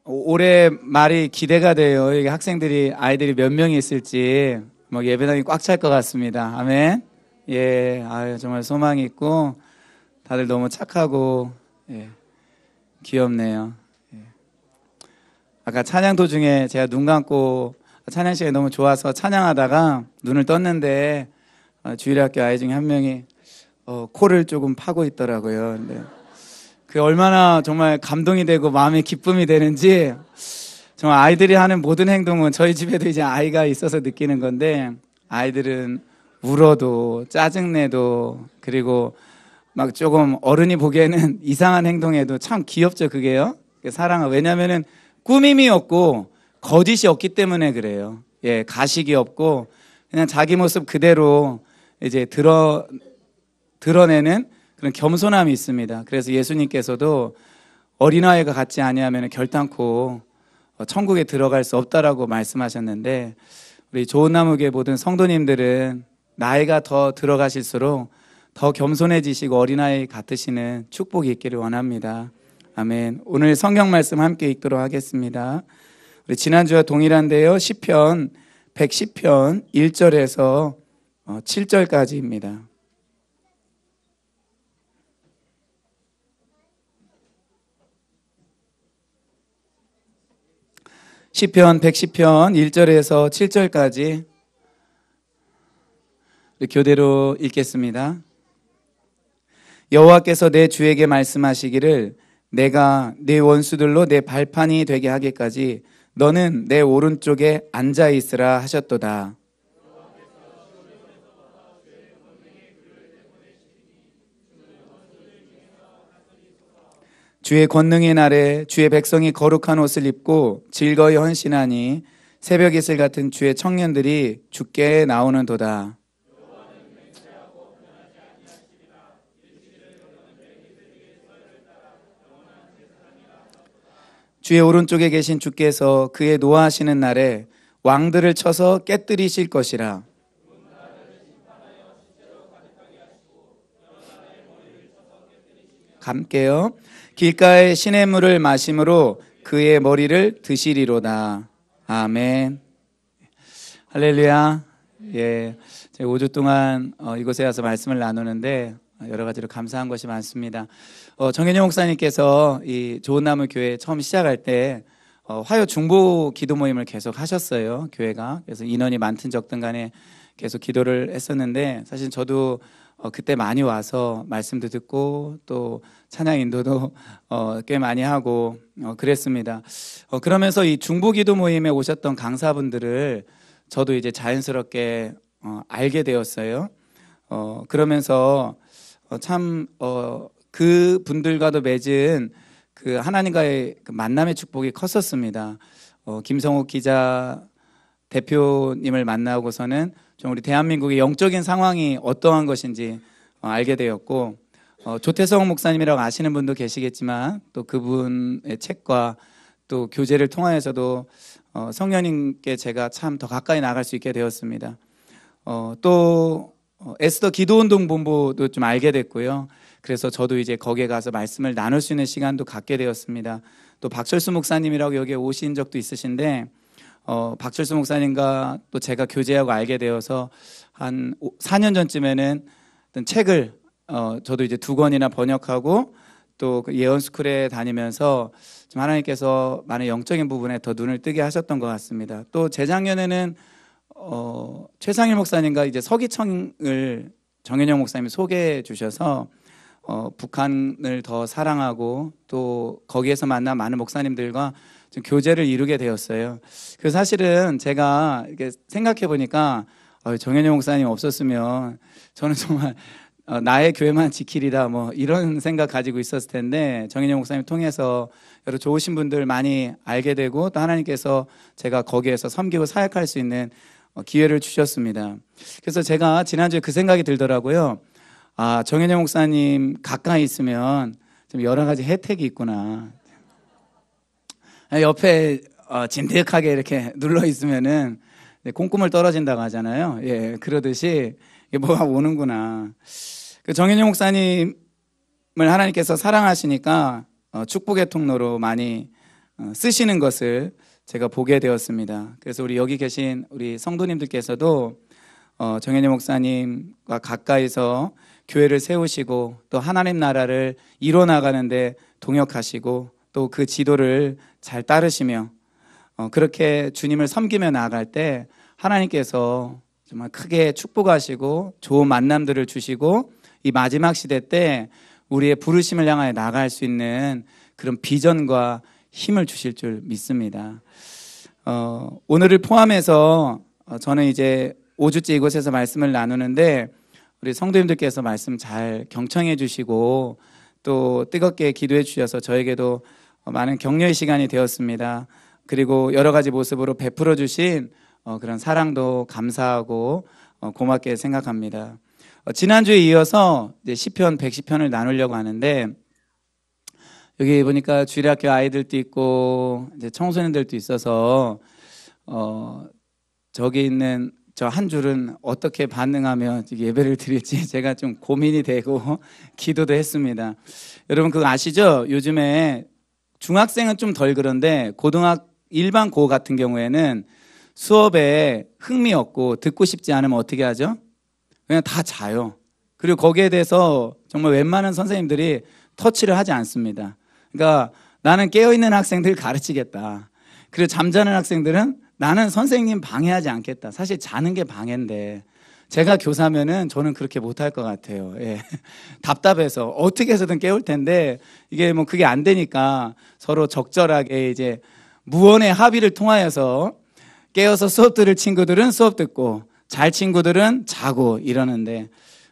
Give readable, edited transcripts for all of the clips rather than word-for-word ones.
올해 말이 기대가 돼요. 이게 아이들이 몇 명이 있을지 뭐 예배당이 꽉 찰 것 같습니다. 아멘. 예, 아유 정말 소망이 있고 다들 너무 착하고 예, 귀엽네요. 예. 아까 찬양 도중에 제가 눈 감고 찬양 시간이 너무 좋아서 찬양하다가 눈을 떴는데 주일학교 아이 중에 한 명이 코를 조금 파고 있더라고요. 근데 그 얼마나 정말 감동이 되고 마음이 기쁨이 되는지 정말 아이들이 하는 모든 행동은 저희 집에도 이제 아이가 있어서 느끼는 건데 아이들은 울어도 짜증내도 그리고 막 조금 어른이 보기에는 이상한 행동해도 참 귀엽죠 그게요. 사랑은 왜냐면은 꾸밈이 없고 거짓이 없기 때문에 그래요. 예, 가식이 없고 그냥 자기 모습 그대로 이제 드러내는 그런 겸손함이 있습니다. 그래서 예수님께서도 어린아이가 같지 아니하면 결단코 천국에 들어갈 수 없다라고 말씀하셨는데 우리 좋은 나무교회 모든 성도님들은 나이가 더 들어가실수록 더 겸손해지시고 어린아이 같으시는 축복이 있기를 원합니다. 아멘. 오늘 성경 말씀 함께 읽도록 하겠습니다. 우리 지난주와 동일한데요. 시편 110편 1절에서 7절까지입니다. 시편 110편 1절에서 7절까지 교대로 읽겠습니다. 여호와께서 내 주에게 말씀하시기를 내가 네 원수들로 내 발판이 되게 하기까지 너는 내 오른쪽에 앉아 있으라 하셨도다. 주의 권능의 날에 주의 백성이 거룩한 옷을 입고 즐거이 헌신하니 새벽 이슬 같은 주의 청년들이 주께 나오는도다. 주의 오른쪽에 계신 주께서 그의 노하시는 날에 왕들을 쳐서 깨뜨리실 것이라. 함께요. 길가에 시냇물을 마심으로 그의 머리를 드시리로다. 아멘. 할렐루야. 예, 제가 5주 동안 이곳에 와서 말씀을 나누는데 여러 가지로 감사한 것이 많습니다. 정현영 목사님께서 이 좋은나무 교회 처음 시작할 때 화요 중보 기도 모임을 계속 하셨어요. 교회가. 그래서 인원이 많든 적든 간에 계속 기도를 했었는데 사실 저도 그때 많이 와서 말씀도 듣고 또 찬양 인도도 꽤 많이 하고 그랬습니다. 그러면서 이 중보기도 모임에 오셨던 강사분들을 저도 이제 자연스럽게 알게 되었어요. 그러면서 참 그 분들과도 맺은 그 하나님과의 그 만남의 축복이 컸었습니다. 김성욱 기자 대표님을 만나고서는 좀 우리 대한민국의 영적인 상황이 어떠한 것인지 알게 되었고 조태성 목사님이라고 아시는 분도 계시겠지만 또 그분의 책과 또 교제를 통하여서도 성령님께 제가 참 더 가까이 나갈 수 있게 되었습니다. 또 에스더 기도운동 본부도 좀 알게 됐고요. 그래서 저도 이제 거기에 가서 말씀을 나눌 수 있는 시간도 갖게 되었습니다. 또 박철수 목사님이라고 여기에 오신 적도 있으신데 박철수 목사님과 또 제가 교제하고 알게 되어서 한 4년 전쯤에는 어떤 책을 저도 이제 2권이나 번역하고 또 그 예언스쿨에 다니면서 좀 하나님께서 많은 영적인 부분에 더 눈을 뜨게 하셨던 것 같습니다. 또 재작년에는 최상일 목사님과 이제 서기청을 정현영 목사님이 소개해 주셔서 북한을 더 사랑하고 또 거기에서 만난 많은 목사님들과 좀 교제를 이루게 되었어요. 그래서 사실은 제가 이렇게 생각해 보니까 정현영 목사님 없었으면 저는 정말 나의 교회만 지키리다 뭐 이런 생각 가지고 있었을 텐데 정현영 목사님 통해서 여러 좋으신 분들 많이 알게 되고 또 하나님께서 제가 거기에서 섬기고 사역할 수 있는 기회를 주셨습니다. 그래서 제가 지난주에 그 생각이 들더라고요. 정현영 목사님 가까이 있으면 좀 여러 가지 혜택이 있구나. 옆에 진득하게 이렇게 눌러 있으면은 콩고물 떨어진다고 하잖아요. 예, 그러듯이 뭐가 오는구나. 그 정현영 목사님을 하나님께서 사랑하시니까 축복의 통로로 많이 쓰시는 것을 제가 보게 되었습니다. 그래서 우리 여기 계신 우리 성도님들께서도 정현희 목사님과 가까이서 교회를 세우시고 또 하나님 나라를 이뤄나가는데 동역하시고 또 그 지도를 잘 따르시며 그렇게 주님을 섬기며 나아갈 때 하나님께서 정말 크게 축복하시고 좋은 만남들을 주시고 이 마지막 시대 때 우리의 부르심을 향하여 나아갈 수 있는 그런 비전과 힘을 주실 줄 믿습니다. 오늘을 포함해서 저는 이제 5주째 이곳에서 말씀을 나누는데 우리 성도님들께서 말씀 잘 경청해 주시고 또 뜨겁게 기도해 주셔서 저에게도 많은 격려의 시간이 되었습니다. 그리고 여러 가지 모습으로 베풀어 주신 그런 사랑도 감사하고 고맙게 생각합니다. 지난주에 이어서 이제 시편 110편을 나누려고 하는데 여기 보니까 주일학교 아이들도 있고 이제 청소년들도 있어서 저기 있는 저 한 줄은 어떻게 반응하며 예배를 드릴지 제가 좀 고민이 되고 기도도 했습니다. 여러분 그거 아시죠? 요즘에 중학생은 좀 덜 그런데 일반 고 같은 경우에는 수업에 흥미 없고 듣고 싶지 않으면 어떻게 하죠? 그냥 다 자요. 그리고 거기에 대해서 정말 웬만한 선생님들이 터치를 하지 않습니다. 그러니까 나는 깨어있는 학생들 가르치겠다. 그리고 잠자는 학생들은 나는 선생님 방해하지 않겠다. 사실 자는 게 방해인데 제가 교사면은 저는 그렇게 못할 것 같아요. 예. 답답해서 어떻게 해서든 깨울 텐데 이게 뭐 그게 안 되니까 서로 적절하게 이제 무언의 합의를 통하여서 깨어서 수업 들을 친구들은 수업 듣고 잘 친구들은 자고 이러는데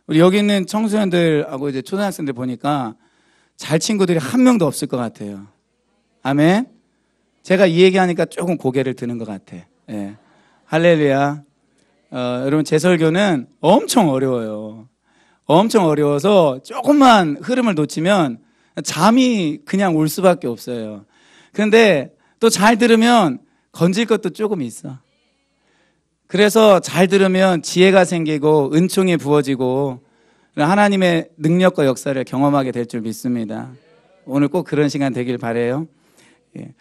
우리 여기 있는 청소년들하고 이제 초등학생들 보니까 잘 친구들이 한 명도 없을 것 같아요. 아멘. 제가 이 얘기하니까 조금 고개를 드는 것 같아. 예. 할렐루야. 여러분 제 설교는 엄청 어려워요. 엄청 어려워서 조금만 흐름을 놓치면 잠이 그냥 올 수밖에 없어요. 그런데 또 잘 들으면 건질 것도 조금 있어. 그래서 잘 들으면 지혜가 생기고 은총이 부어지고 하나님의 능력과 역사를 경험하게 될 줄 믿습니다. 오늘 꼭 그런 시간 되길 바라요. 예.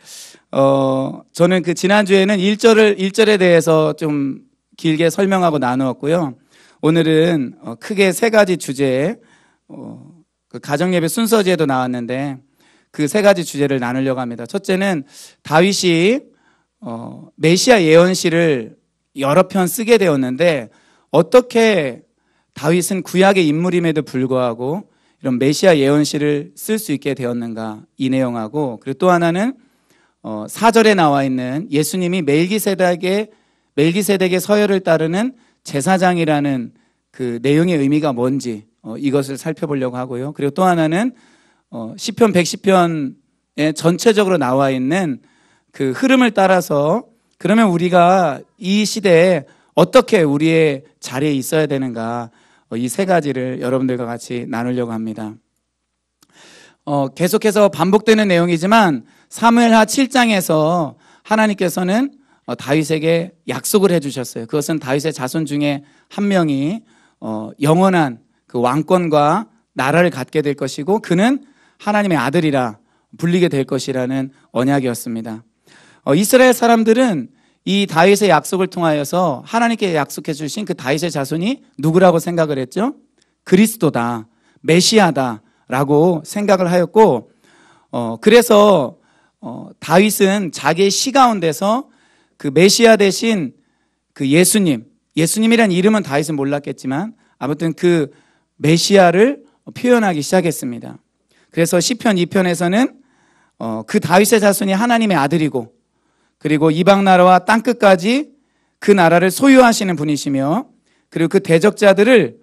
저는 그 지난주에는 1절에 대해서 좀 길게 설명하고 나누었고요. 오늘은 크게 세 가지 주제에 그 가정예배 순서지에도 나왔는데 그 세 가지 주제를 나누려고 합니다. 첫째는 다윗이 메시아 예언시를 여러 편 쓰게 되었는데 어떻게 다윗은 구약의 인물임에도 불구하고 이런 메시아 예언시를 쓸 수 있게 되었는가 이 내용하고 그리고 또 하나는 4절에 나와 있는 예수님이 멜기세덱의 서열을 따르는 제사장이라는 그 내용의 의미가 뭔지 이것을 살펴보려고 하고요. 그리고 또 하나는 시편 110편에 전체적으로 나와 있는 그 흐름을 따라서 그러면 우리가 이 시대에 어떻게 우리의 자리에 있어야 되는가 이 세 가지를 여러분들과 같이 나누려고 합니다. 계속해서 반복되는 내용이지만 사무엘하 7장에서 하나님께서는 다윗에게 약속을 해주셨어요. 그것은 다윗의 자손 중에 한 명이 영원한 그 왕권과 나라를 갖게 될 것이고 그는 하나님의 아들이라 불리게 될 것이라는 언약이었습니다. 이스라엘 사람들은 이 다윗의 약속을 통하여서 하나님께 약속해 주신 그 다윗의 자손이 누구라고 생각을 했죠? 그리스도다, 메시아다라고 생각을 하였고 그래서 다윗은 자기의 시 가운데서 그 메시아 대신 그 예수님이란 이름은 다윗은 몰랐겠지만 아무튼 그 메시아를 표현하기 시작했습니다. 그래서 시편 2편에서는 그 다윗의 자손이 하나님의 아들이고 그리고 이방 나라와 땅끝까지 그 나라를 소유하시는 분이시며 그리고 그 대적자들을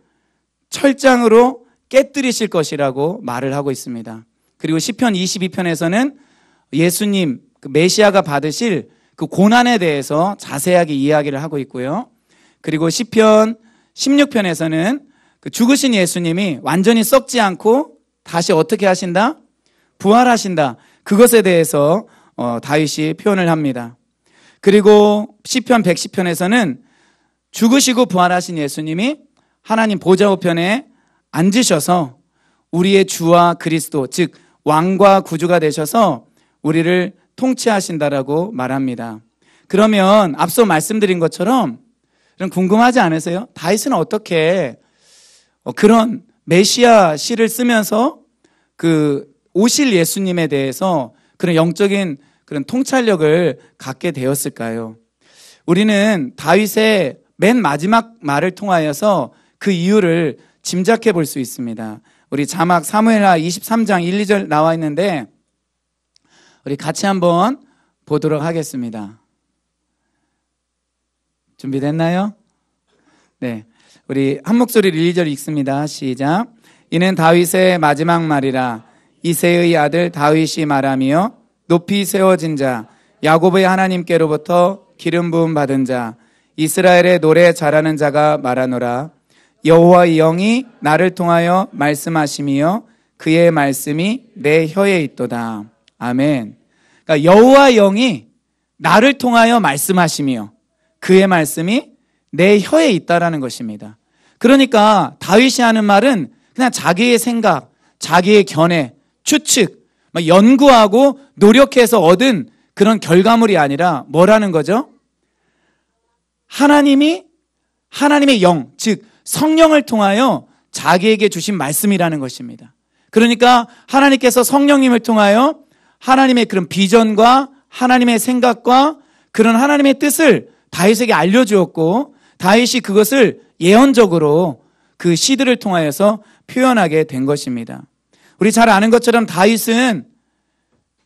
철장으로 깨뜨리실 것이라고 말을 하고 있습니다. 그리고 시편 22편에서는 예수님 그 메시아가 받으실 그 고난에 대해서 자세하게 이야기를 하고 있고요. 그리고 시편 16편에서는 그 죽으신 예수님이 완전히 썩지 않고 다시 어떻게 하신다? 부활하신다. 그것에 대해서 다윗이 표현을 합니다. 그리고 시편 110편에서는 죽으시고 부활하신 예수님이 하나님 보좌 우편에 앉으셔서 우리의 주와 그리스도 즉 왕과 구주가 되셔서 우리를 통치하신다라고 말합니다. 그러면 앞서 말씀드린 것처럼 좀 궁금하지 않으세요? 다윗은 어떻게 그런 메시아 시를 쓰면서 그 오실 예수님에 대해서 그런 영적인 그런 통찰력을 갖게 되었을까요? 우리는 다윗의 맨 마지막 말을 통하여서 그 이유를 짐작해 볼 수 있습니다. 우리 자막 사무엘하 23장 1, 2절 나와 있는데 우리 같이 한번 보도록 하겠습니다. 준비됐나요? 네, 우리 한 목소리로 1, 2절 읽습니다. 시작. 이는 다윗의 마지막 말이라. 이새의 아들 다윗이 말하며 높이 세워진 자 야곱의 하나님께로부터 기름 부음 받은 자 이스라엘의 노래 잘하는 자가 말하노라. 여호와의 영이 나를 통하여 말씀하시며 그의 말씀이 내 혀에 있도다. 아멘. 그러니까 여호와의 영이 나를 통하여 말씀하시며 그의 말씀이 내 혀에 있다라는 것입니다. 그러니까 다윗이 하는 말은 그냥 자기의 생각, 자기의 견해, 추측, 연구하고 노력해서 얻은 그런 결과물이 아니라 뭐라는 거죠? 하나님의 영, 즉 성령을 통하여 자기에게 주신 말씀이라는 것입니다. 그러니까 하나님께서 성령님을 통하여 하나님의 그런 비전과 하나님의 생각과 그런 하나님의 뜻을 다윗에게 알려주었고 다윗이 그것을 예언적으로 그 시들을 통하여서 표현하게 된 것입니다. 우리 잘 아는 것처럼 다윗은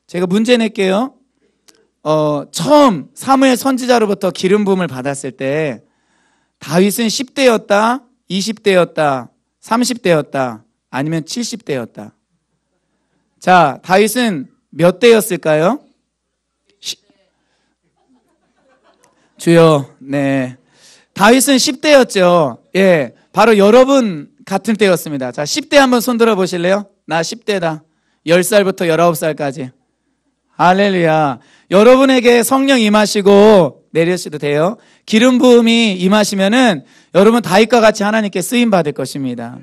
제가 문제 낼게요. 처음 사무엘 선지자로부터 기름 부음을 받았을 때 다윗은 10대였다, 20대였다, 30대였다, 아니면 70대였다. 자, 다윗은 몇 대였을까요? 주여, 네. 다윗은 10대였죠. 예, 바로 여러분 같은 때였습니다. 자, 10대 한번 손 들어 보실래요? 나 10대다. 10살부터 19살까지. 할렐루야. 여러분에게 성령 임하시고 내려셔도 돼요. 기름 부음이 임하시면은 여러분 다윗과 같이 하나님께 쓰임 받을 것입니다.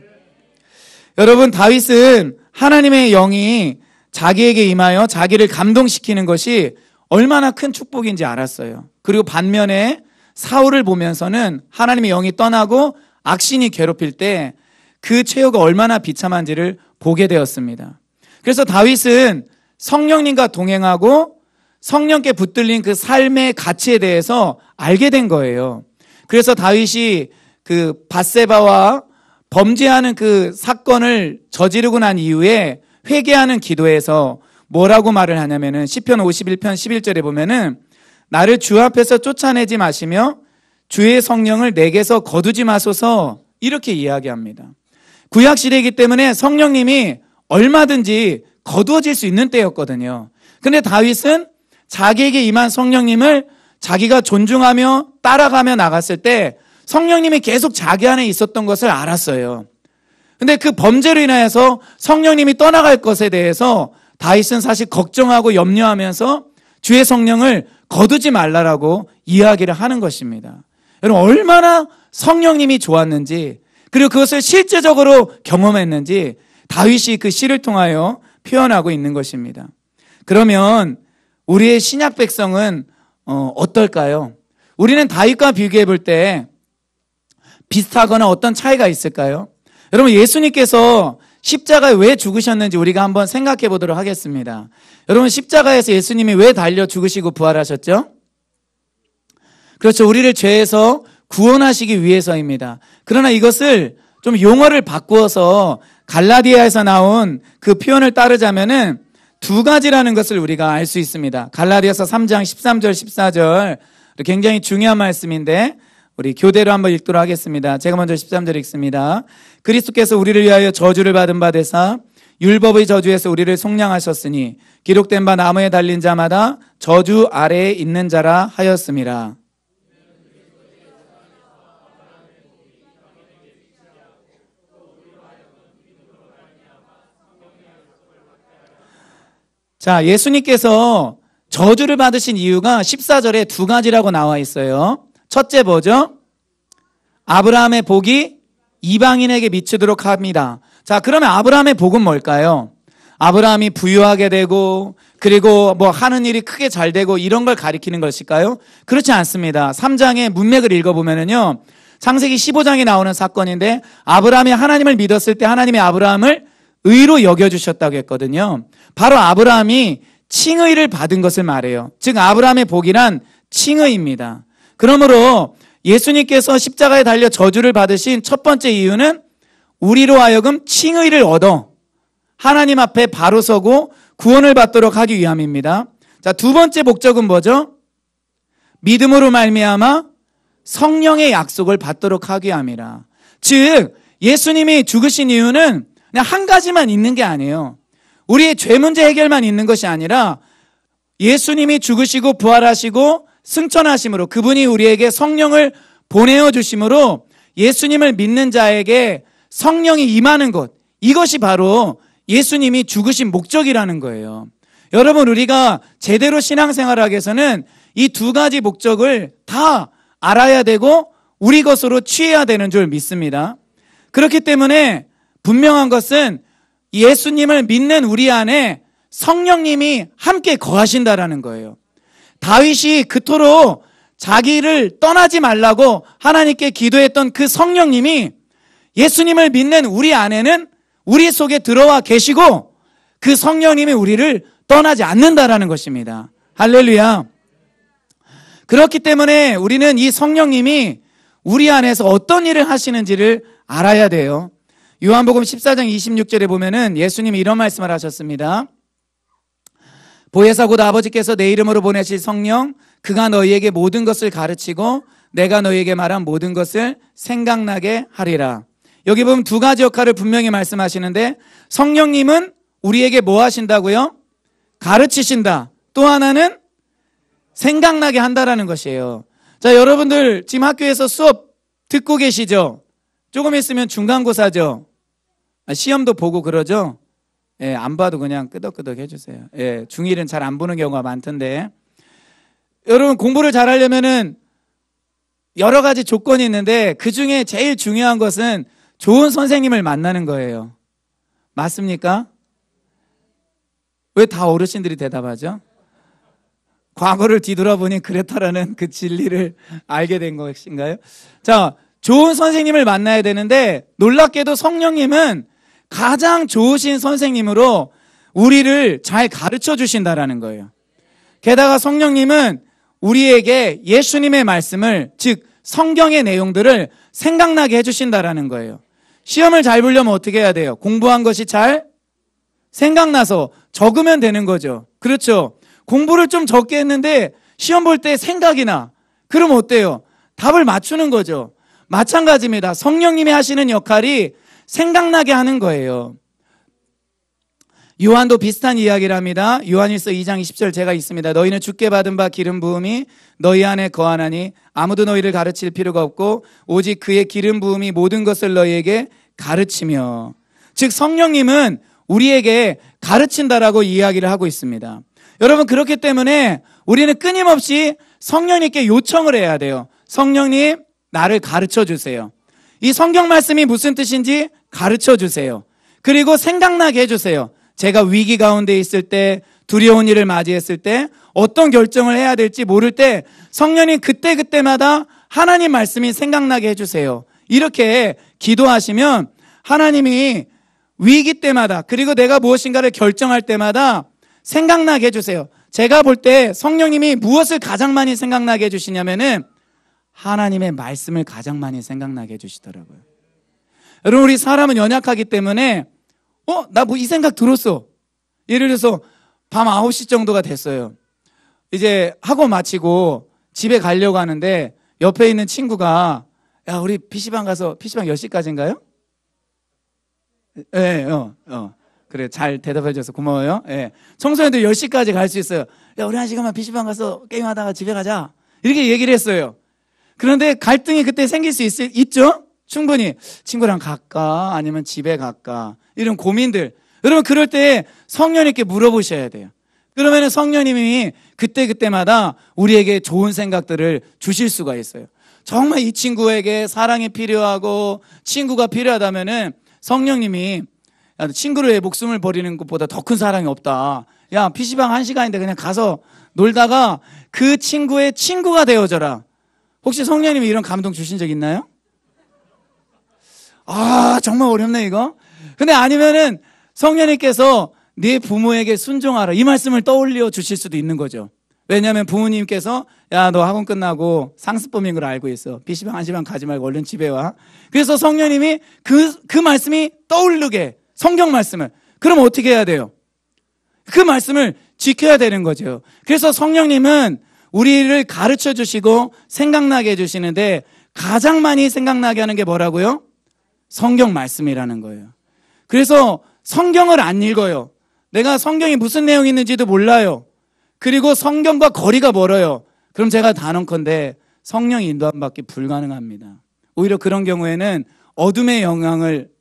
여러분 다윗은 하나님의 영이 자기에게 임하여 자기를 감동시키는 것이 얼마나 큰 축복인지 알았어요. 그리고 반면에 사울을 보면서는 하나님의 영이 떠나고 악신이 괴롭힐 때 그 최후가 얼마나 비참한지를 보게 되었습니다. 그래서 다윗은 성령님과 동행하고 성령께 붙들린 그 삶의 가치에 대해서 알게 된 거예요. 그래서 다윗이 그 밧세바와 범죄하는 그 사건을 저지르고 난 이후에 회개하는 기도에서 뭐라고 말을 하냐면은 시편 51편 11절에 보면은 나를 주 앞에서 쫓아내지 마시며 주의 성령을 내게서 거두지 마소서 이렇게 이야기합니다. 구약시대이기 때문에 성령님이 얼마든지 거두어질 수 있는 때였거든요. 근데 다윗은 자기에게 임한 성령님을 자기가 존중하며 따라가며 나갔을 때 성령님이 계속 자기 안에 있었던 것을 알았어요. 근데 그 범죄로 인하여서 성령님이 떠나갈 것에 대해서 다윗은 사실 걱정하고 염려하면서 주의 성령을 거두지 말라라고 이야기를 하는 것입니다. 여러분 얼마나 성령님이 좋았는지 그리고 그것을 실제적으로 경험했는지 다윗이 그 시를 통하여 표현하고 있는 것입니다. 그러면 우리의 신약 백성은 어떨까요? 우리는 다윗과 비교해 볼 때 비슷하거나 어떤 차이가 있을까요? 여러분 예수님께서 십자가에 왜 죽으셨는지 우리가 한번 생각해 보도록 하겠습니다. 여러분 십자가에서 예수님이 왜 달려 죽으시고 부활하셨죠? 그렇죠. 우리를 죄에서 구원하시기 위해서입니다. 그러나 이것을 좀 용어를 바꾸어서 갈라디아에서 나온 그 표현을 따르자면은 두 가지라는 것을 우리가 알 수 있습니다. 갈라디아서 3장 13절 14절 굉장히 중요한 말씀인데 우리 교대로 한번 읽도록 하겠습니다. 제가 먼저 13절 읽습니다. 그리스도께서 우리를 위하여 저주를 받은 바 되사 율법의 저주에서 우리를 속량하셨으니 기록된 바 나무에 달린 자마다 저주 아래에 있는 자라 하였음이라. 자, 예수님께서 저주를 받으신 이유가 14절에 두 가지라고 나와 있어요. 첫째 뭐죠? 아브라함의 복이 이방인에게 미치도록 합니다. 자, 그러면 아브라함의 복은 뭘까요? 아브라함이 부유하게 되고 그리고 뭐 하는 일이 크게 잘 되고 이런 걸 가리키는 것일까요? 그렇지 않습니다. 3장의 문맥을 읽어보면은요, 창세기 15장에 나오는 사건인데 아브라함이 하나님을 믿었을 때 하나님이 아브라함을 의로 여겨주셨다고 했거든요. 바로 아브라함이 칭의를 받은 것을 말해요. 즉 아브라함의 복이란 칭의입니다. 그러므로 예수님께서 십자가에 달려 저주를 받으신 첫 번째 이유는 우리로 하여금 칭의를 얻어 하나님 앞에 바로 서고 구원을 받도록 하기 위함입니다. 자, 두 번째 목적은 뭐죠? 믿음으로 말미암아 성령의 약속을 받도록 하기 위함이라. 즉 예수님이 죽으신 이유는 그냥 한 가지만 있는 게 아니에요. 우리의 죄 문제 해결만 있는 것이 아니라 예수님이 죽으시고 부활하시고 승천하심으로 그분이 우리에게 성령을 보내어 주심으로 예수님을 믿는 자에게 성령이 임하는 것, 이것이 바로 예수님이 죽으신 목적이라는 거예요. 여러분, 우리가 제대로 신앙생활하기 위해서는 이 두 가지 목적을 다 알아야 되고 우리 것으로 취해야 되는 줄 믿습니다. 그렇기 때문에 분명한 것은 예수님을 믿는 우리 안에 성령님이 함께 거하신다라는 거예요. 다윗이 그토록 자기를 떠나지 말라고 하나님께 기도했던 그 성령님이 예수님을 믿는 우리 안에는 우리 속에 들어와 계시고 그 성령님이 우리를 떠나지 않는다라는 것입니다. 할렐루야. 그렇기 때문에 우리는 이 성령님이 우리 안에서 어떤 일을 하시는지를 알아야 돼요. 요한복음 14장 26절에 보면은 예수님이 이런 말씀을 하셨습니다. 보혜사 곧 아버지께서 내 이름으로 보내실 성령, 그가 너희에게 모든 것을 가르치고 내가 너희에게 말한 모든 것을 생각나게 하리라. 여기 보면 두 가지 역할을 분명히 말씀하시는데 성령님은 우리에게 뭐 하신다고요? 가르치신다. 또 하나는 생각나게 한다라는 것이에요. 자, 여러분들 지금 학교에서 수업 듣고 계시죠? 조금 있으면 중간고사죠? 시험도 보고 그러죠? 예, 안 봐도 그냥 끄덕끄덕 해주세요. 예, 중1은 잘 안 보는 경우가 많던데. 여러분 공부를 잘하려면은 여러 가지 조건이 있는데 그 중에 제일 중요한 것은 좋은 선생님을 만나는 거예요. 맞습니까? 왜 다 어르신들이 대답하죠? 과거를 뒤돌아보니 그랬다라는 그 진리를 알게 된 것인가요? 자, 좋은 선생님을 만나야 되는데 놀랍게도 성령님은 가장 좋으신 선생님으로 우리를 잘 가르쳐 주신다라는 거예요. 게다가 성령님은 우리에게 예수님의 말씀을, 즉 성경의 내용들을 생각나게 해주신다라는 거예요. 시험을 잘 보려면 어떻게 해야 돼요? 공부한 것이 잘 생각나서 적으면 되는 거죠. 그렇죠? 공부를 좀 적게 했는데 시험 볼 때 생각이 나. 그럼 어때요? 답을 맞추는 거죠. 마찬가지입니다. 성령님이 하시는 역할이 생각나게 하는 거예요. 요한도 비슷한 이야기를 합니다. 요한일서 2장 20절 제가 있습니다. 너희는 주께 받은 바 기름 부음이 너희 안에 거하나니 아무도 너희를 가르칠 필요가 없고 오직 그의 기름 부음이 모든 것을 너희에게 가르치며. 즉 성령님은 우리에게 가르친다라고 이야기를 하고 있습니다. 여러분, 그렇기 때문에 우리는 끊임없이 성령님께 요청을 해야 돼요. 성령님, 나를 가르쳐 주세요. 이 성경 말씀이 무슨 뜻인지 가르쳐 주세요. 그리고 생각나게 해주세요. 제가 위기 가운데 있을 때, 두려운 일을 맞이했을 때, 어떤 결정을 해야 될지 모를 때 성령님 그때그때마다 하나님 말씀이 생각나게 해주세요. 이렇게 기도하시면 하나님이 위기 때마다, 그리고 내가 무엇인가를 결정할 때마다 생각나게 해주세요. 제가 볼 때 성령님이 무엇을 가장 많이 생각나게 해주시냐면은 하나님의 말씀을 가장 많이 생각나게 해주시더라고요. 여러분, 우리 사람은 연약하기 때문에 나 뭐 이 생각 들었어. 예를 들어서 밤 9시 정도가 됐어요. 이제 학원 마치고 집에 가려고 하는데 옆에 있는 친구가 야, 우리 PC방 가서 PC방 10시까지인가요? 예, 그래, 잘 대답해줘서 고마워요. 예. 청소년들 10시까지 갈 수 있어요. 야, 우리 1시간만 PC방 가서 게임하다가 집에 가자. 이렇게 얘기를 했어요. 그런데 갈등이 그때 생길 수 있죠? 충분히. 친구랑 갈까? 아니면 집에 갈까? 이런 고민들. 여러분, 그럴 때 성령님께 물어보셔야 돼요. 그러면 성령님이 그때그때마다 우리에게 좋은 생각들을 주실 수가 있어요. 정말 이 친구에게 사랑이 필요하고 친구가 필요하다면은 성령님이 야, 친구를 위해 목숨을 버리는 것보다 더 큰 사랑이 없다. 야, PC방 1시간인데 그냥 가서 놀다가 그 친구의 친구가 되어져라. 혹시 성령님이 이런 감동 주신 적 있나요? 아, 정말 어렵네 이거. 근데 아니면은 성령님께서 네 부모에게 순종하라, 이 말씀을 떠올려 주실 수도 있는 거죠. 왜냐하면 부모님께서 야, 너 학원 끝나고 상습범인 걸 알고 있어. PC방 1시간 가지 말고 얼른 집에 와. 그래서 성령님이 그 말씀이 떠오르게, 성경 말씀을. 그럼 어떻게 해야 돼요? 그 말씀을 지켜야 되는 거죠. 그래서 성령님은 우리를 가르쳐 주시고 생각나게 해주시는데 가장 많이 생각나게 하는 게 뭐라고요? 성경 말씀이라는 거예요. 그래서 성경을 안 읽어요. 내가 성경이 무슨 내용이 있는지도 몰라요. 그리고 성경과 거리가 멀어요. 그럼 제가 단언컨대 성령 인도함 받기 불가능합니다. 오히려 그런 경우에는 어둠의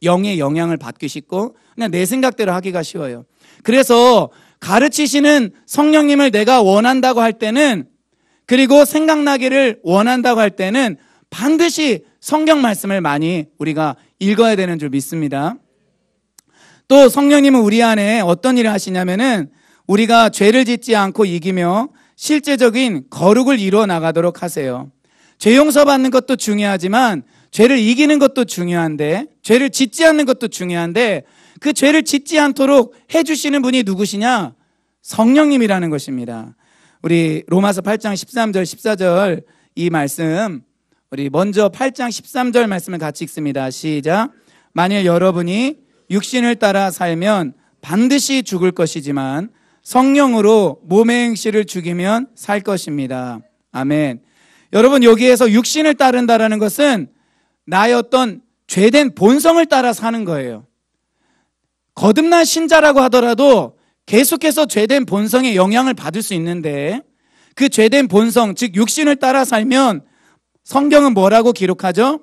영의 영향을 받기 쉽고 그냥 내 생각대로 하기가 쉬워요. 그래서 가르치시는 성령님을 내가 원한다고 할 때는, 그리고 생각나기를 원한다고 할 때는 반드시 성경 말씀을 많이 우리가 읽어야 되는 줄 믿습니다. 또 성령님은 우리 안에 어떤 일을 하시냐면은 우리가 죄를 짓지 않고 이기며 실제적인 거룩을 이루어 나가도록 하세요. 죄 용서받는 것도 중요하지만 죄를 이기는 것도 중요한데, 죄를 짓지 않는 것도 중요한데, 그 죄를 짓지 않도록 해주시는 분이 누구시냐? 성령님이라는 것입니다. 우리 로마서 8장 13절 14절 이 말씀, 우리 먼저 8장 13절 말씀을 같이 읽습니다. 시작. 만일 여러분이 육신을 따라 살면 반드시 죽을 것이지만 성령으로 몸의 행실을 죽이면 살 것입니다. 아멘. 여러분, 여기에서 육신을 따른다라는 것은 나의 어떤 죄된 본성을 따라 사는 거예요. 거듭난 신자라고 하더라도 계속해서 죄된 본성의 영향을 받을 수 있는데, 그 죄된 본성, 즉 육신을 따라 살면 성경은 뭐라고 기록하죠?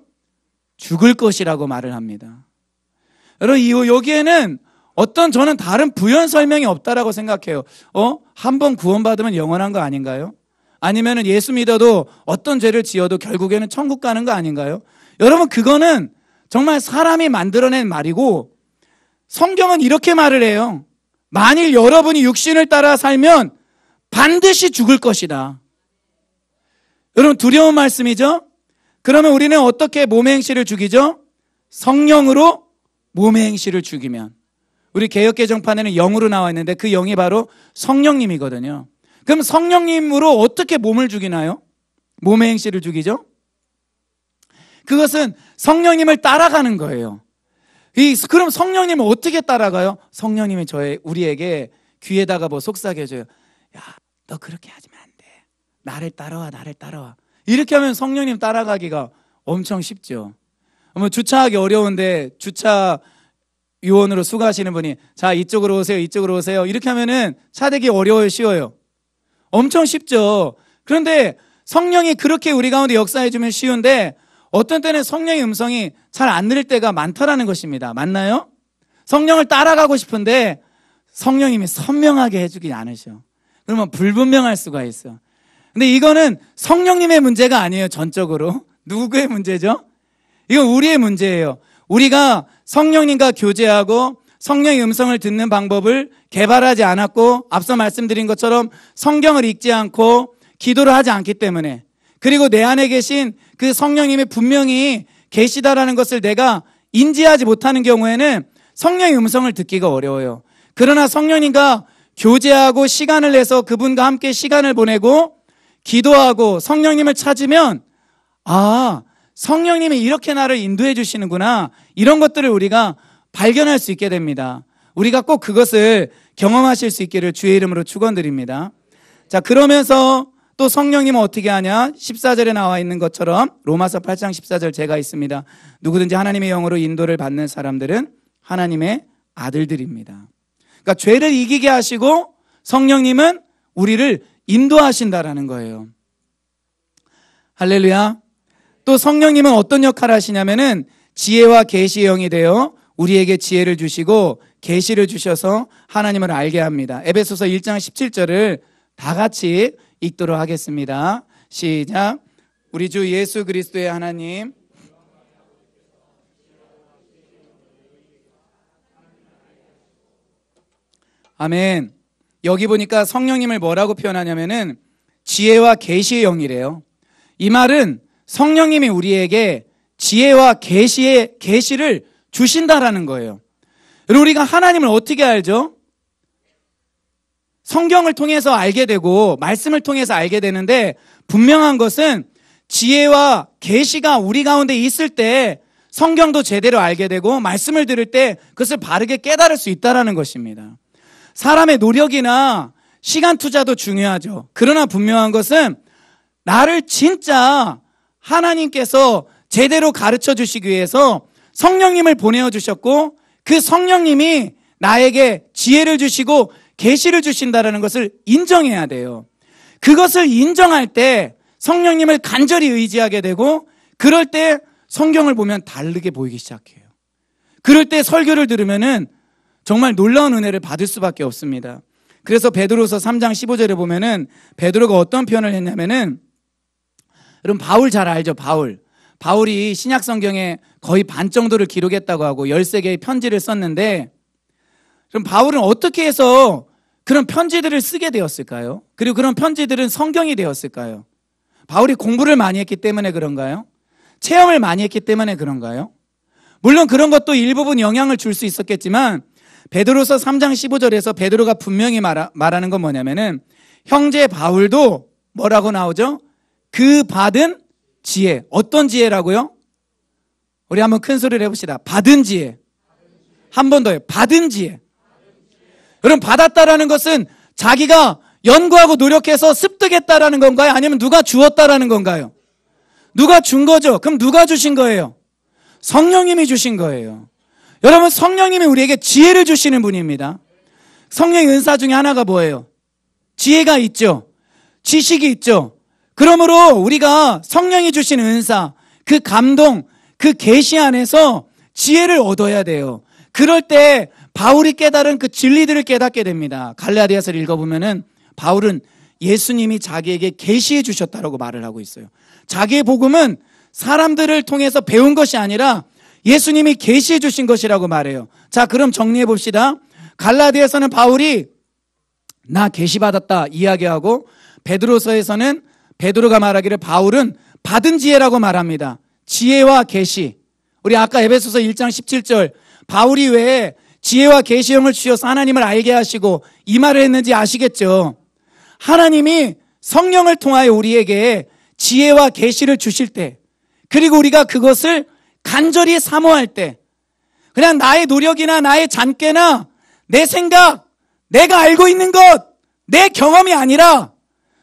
죽을 것이라고 말을 합니다. 여러분, 여기에는 어떤 저는 다른 부연 설명이 없다라고 생각해요. 한 번 구원받으면 영원한 거 아닌가요? 아니면 예수 믿어도 어떤 죄를 지어도 결국에는 천국 가는 거 아닌가요? 여러분, 그거는 정말 사람이 만들어낸 말이고, 성경은 이렇게 말을 해요. 만일 여러분이 육신을 따라 살면 반드시 죽을 것이다. 여러분, 두려운 말씀이죠? 그러면 우리는 어떻게 몸의 행실을 죽이죠? 성령으로 몸의 행실을 죽이면. 우리 개역개정판에는 영으로 나와 있는데 그 영이 바로 성령님이거든요. 그럼 성령님으로 어떻게 몸을 죽이나요? 몸의 행실을 죽이죠? 그것은 성령님을 따라가는 거예요. 그럼 성령님을 어떻게 따라가요? 성령님이 우리에게 귀에다가 뭐 속삭여줘요. 야, 너 그렇게 하시면 안 돼. 나를 따라와, 나를 따라와. 이렇게 하면 성령님 따라가기가 엄청 쉽죠. 주차하기 어려운데 주차 요원으로 수고하시는 분이 자, 이쪽으로 오세요, 이쪽으로 오세요. 이렇게 하면은 차 대기 어려워요, 쉬워요? 엄청 쉽죠. 그런데 성령이 그렇게 우리 가운데 역사해주면 쉬운데, 어떤 때는 성령의 음성이 잘 안 들릴 때가 많다라는 것입니다. 맞나요? 성령을 따라가고 싶은데 성령님이 선명하게 해주지 않으셔. 그러면 불분명할 수가 있어. 근데 이거는 성령님의 문제가 아니에요. 전적으로 누구의 문제죠? 이건 우리의 문제예요. 우리가 성령님과 교제하고 성령의 음성을 듣는 방법을 개발하지 않았고, 앞서 말씀드린 것처럼 성경을 읽지 않고 기도를 하지 않기 때문에, 그리고 내 안에 계신 그 성령님이 분명히 계시다라는 것을 내가 인지하지 못하는 경우에는 성령의 음성을 듣기가 어려워요. 그러나 성령님과 교제하고 시간을 내서 그분과 함께 시간을 보내고 기도하고 성령님을 찾으면, 아, 성령님이 이렇게 나를 인도해 주시는구나, 이런 것들을 우리가 발견할 수 있게 됩니다. 우리가 꼭 그것을 경험하실 수 있기를 주의 이름으로 축원드립니다. 자, 그러면서 또 성령님은 어떻게 하냐? 14절에 나와 있는 것처럼 로마서 8장 14절 제가 있습니다. 누구든지 하나님의 영으로 인도를 받는 사람들은 하나님의 아들들입니다. 그러니까 죄를 이기게 하시고 성령님은 우리를 인도하신다라는 거예요. 할렐루야. 또 성령님은 어떤 역할을 하시냐면은 지혜와 계시의 영이 되어 우리에게 지혜를 주시고 계시를 주셔서 하나님을 알게 합니다. 에베소서 1장 17절을 다 같이 읽도록 하겠습니다. 시작. 우리 주 예수 그리스도의 하나님, 아멘. 여기 보니까 성령님을 뭐라고 표현하냐면은 지혜와 계시의 영이래요. 이 말은 성령님이 우리에게 지혜와 계시를 주신다라는 거예요. 여러분, 우리가 하나님을 어떻게 알죠? 성경을 통해서 알게 되고 말씀을 통해서 알게 되는데, 분명한 것은 지혜와 계시가 우리 가운데 있을 때 성경도 제대로 알게 되고 말씀을 들을 때 그것을 바르게 깨달을 수 있다는 것입니다. 사람의 노력이나 시간 투자도 중요하죠. 그러나 분명한 것은 나를 진짜 하나님께서 제대로 가르쳐 주시기 위해서 성령님을 보내어 주셨고, 그 성령님이 나에게 지혜를 주시고 계시를 주신다는 것을 인정해야 돼요. 그것을 인정할 때 성령님을 간절히 의지하게 되고, 그럴 때 성경을 보면 다르게 보이기 시작해요. 그럴 때 설교를 들으면은 정말 놀라운 은혜를 받을 수밖에 없습니다. 그래서 베드로서 3장 15절에 보면은 베드로가 어떤 표현을 했냐면은, 여러분 바울 잘 알죠? 바울이 신약 성경에 거의 반 정도를 기록했다고 하고 13개의 편지를 썼는데, 그럼 바울은 어떻게 해서 그런 편지들을 쓰게 되었을까요? 그리고 그런 편지들은 성경이 되었을까요? 바울이 공부를 많이 했기 때문에 그런가요? 체험을 많이 했기 때문에 그런가요? 물론 그런 것도 일부분 영향을 줄 수 있었겠지만, 베드로서 3장 15절에서 베드로가 분명히 말하는 건 뭐냐면은, 형제 바울도 뭐라고 나오죠? 그 받은 지혜. 어떤 지혜라고요? 우리 한번 큰 소리를 해봅시다. 받은 지혜. 한 번 더요. 받은 지혜. 여러분, 받았다라는 것은 자기가 연구하고 노력해서 습득했다라는 건가요? 아니면 누가 주었다라는 건가요? 누가 준 거죠? 그럼 누가 주신 거예요? 성령님이 주신 거예요. 여러분, 성령님이 우리에게 지혜를 주시는 분입니다. 성령의 은사 중에 하나가 뭐예요? 지혜가 있죠. 지식이 있죠. 그러므로 우리가 성령이 주신 은사, 그 감동, 그 계시 안에서 지혜를 얻어야 돼요. 그럴 때 바울이 깨달은 그 진리들을 깨닫게 됩니다. 갈라디아서를 읽어보면은 바울은 예수님이 자기에게 계시해 주셨다라고 말을 하고 있어요. 자기의 복음은 사람들을 통해서 배운 것이 아니라 예수님이 계시해 주신 것이라고 말해요. 자, 그럼 정리해 봅시다. 갈라디아서는 바울이 나 계시 받았다 이야기하고, 베드로서에서는 베드로가 말하기를 바울은 받은 지혜라고 말합니다. 지혜와 계시. 우리 아까 에베소서 1장 17절 바울이 왜 지혜와 계시형을 주셔서 하나님을 알게 하시고 이 말을 했는지 아시겠죠? 하나님이 성령을 통하여 우리에게 지혜와 계시를 주실 때, 그리고 우리가 그것을 간절히 사모할 때, 그냥 나의 노력이나 나의 잔꾀나 내 생각, 내가 알고 있는 것, 내 경험이 아니라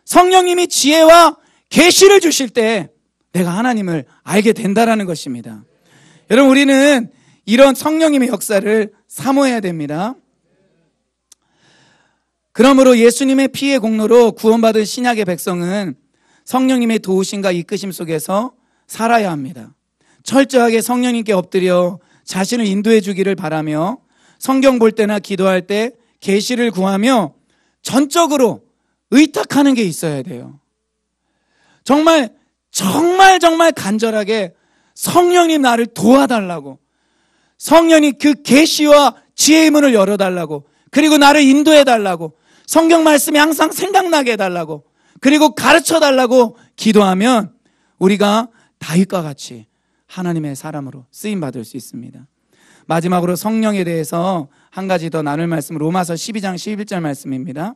성령님이 지혜와 계시를 주실 때 내가 하나님을 알게 된다라는 것입니다. 여러분, 우리는 이런 성령님의 역사를 사모해야 됩니다. 그러므로 예수님의 피의 공로로 구원받은 신약의 백성은 성령님의 도우심과 이끄심 속에서 살아야 합니다. 철저하게 성령님께 엎드려 자신을 인도해 주기를 바라며, 성경 볼 때나 기도할 때 계시를 구하며 전적으로 의탁하는 게 있어야 돼요. 정말 간절하게 성령님 나를 도와달라고, 성령이 그 계시와 지혜의 문을 열어달라고, 그리고 나를 인도해달라고, 성경 말씀이 항상 생각나게 해달라고, 그리고 가르쳐달라고 기도하면 우리가 다윗과 같이 하나님의 사람으로 쓰임받을 수 있습니다. 마지막으로 성령에 대해서 한 가지 더 나눌 말씀, 로마서 12장 11절 말씀입니다.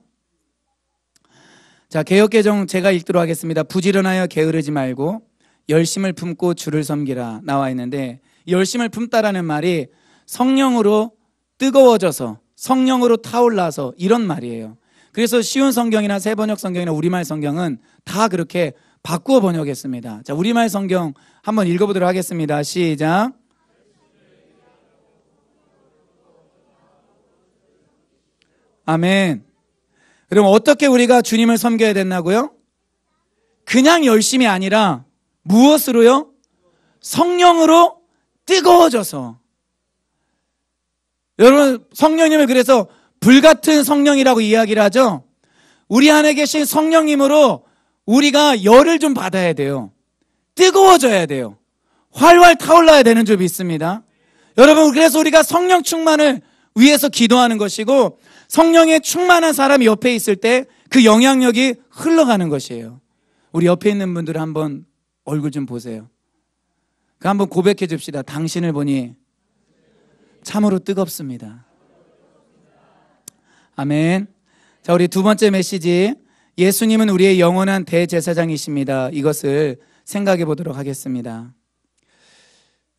자, 개역개정 제가 읽도록 하겠습니다. 부지런하여 게으르지 말고 열심을 품고 주를 섬기라 나와 있는데, 열심을 품다라는 말이 성령으로 뜨거워져서, 성령으로 타올라서, 이런 말이에요. 그래서 쉬운 성경이나 새번역 성경이나 우리말 성경은 다 그렇게 바꾸어 번역했습니다. 자, 우리말 성경 한번 읽어보도록 하겠습니다. 시작. 아멘. 그럼 어떻게 우리가 주님을 섬겨야 된다고요? 그냥 열심이 아니라 무엇으로요? 성령으로 뜨거워져서. 여러분, 성령님을 그래서 불같은 성령이라고 이야기를 하죠. 우리 안에 계신 성령님으로 우리가 열을 좀 받아야 돼요. 뜨거워져야 돼요. 활활 타올라야 되는 줄 믿습니다. 여러분, 그래서 우리가 성령 충만을 위해서 기도하는 것이고, 성령에 충만한 사람이 옆에 있을 때 그 영향력이 흘러가는 것이에요. 우리 옆에 있는 분들 한번 얼굴 좀 보세요. 그 한번 고백해 줍시다. 당신을 보니 참으로 뜨겁습니다. 아멘. 자, 우리 두 번째 메시지, 예수님은 우리의 영원한 대제사장이십니다. 이것을 생각해 보도록 하겠습니다.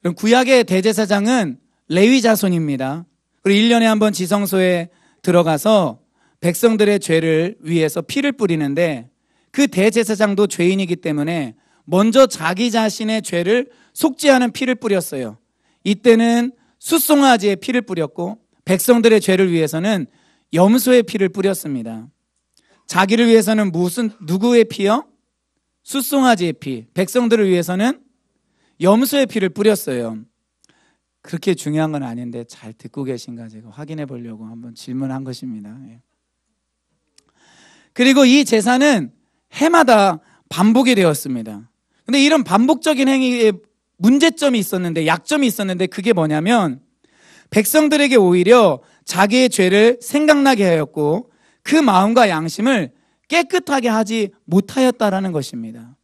그럼 구약의 대제사장은 레위 자손입니다. 그리고 1년에 한 번 지성소에 들어가서 백성들의 죄를 위해서 피를 뿌리는데, 그 대제사장도 죄인이기 때문에 먼저 자기 자신의 죄를 속죄하는 피를 뿌렸어요. 이때는 숫송아지의 피를 뿌렸고, 백성들의 죄를 위해서는 염소의 피를 뿌렸습니다. 자기를 위해서는 누구의 피요? 숫송아지의 피. 백성들을 위해서는 염소의 피를 뿌렸어요. 그렇게 중요한 건 아닌데 잘 듣고 계신가 제가 확인해 보려고 한번 질문한 것입니다. 그리고 이 제사는 해마다 반복이 되었습니다. 근데 이런 반복적인 행위에 문제점이 있었는데, 약점이 있었는데, 그게 뭐냐면 백성들에게 오히려 자기의 죄를 생각나게 하였고 그 마음과 양심을 깨끗하게 하지 못하였다라는 것입니다.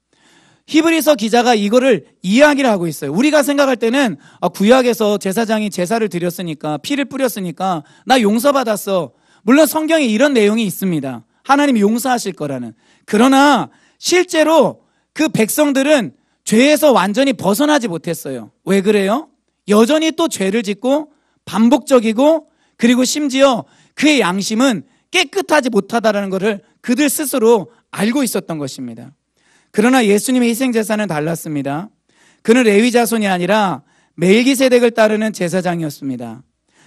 히브리서 기자가 이거를 이야기를 하고 있어요. 우리가 생각할 때는 구약에서 제사장이 제사를 드렸으니까, 피를 뿌렸으니까 나 용서받았어. 물론 성경에 이런 내용이 있습니다. 하나님이 용서하실 거라는. 그러나 실제로 그 백성들은 죄에서 완전히 벗어나지 못했어요. 왜 그래요? 여전히 또 죄를 짓고 반복적이고, 그리고 심지어 그의 양심은 깨끗하지 못하다라는 것을 그들 스스로 알고 있었던 것입니다. 그러나 예수님의 희생제사는 달랐습니다. 그는 레위 자손이 아니라 멜기세덱을 따르는 제사장이었습니다.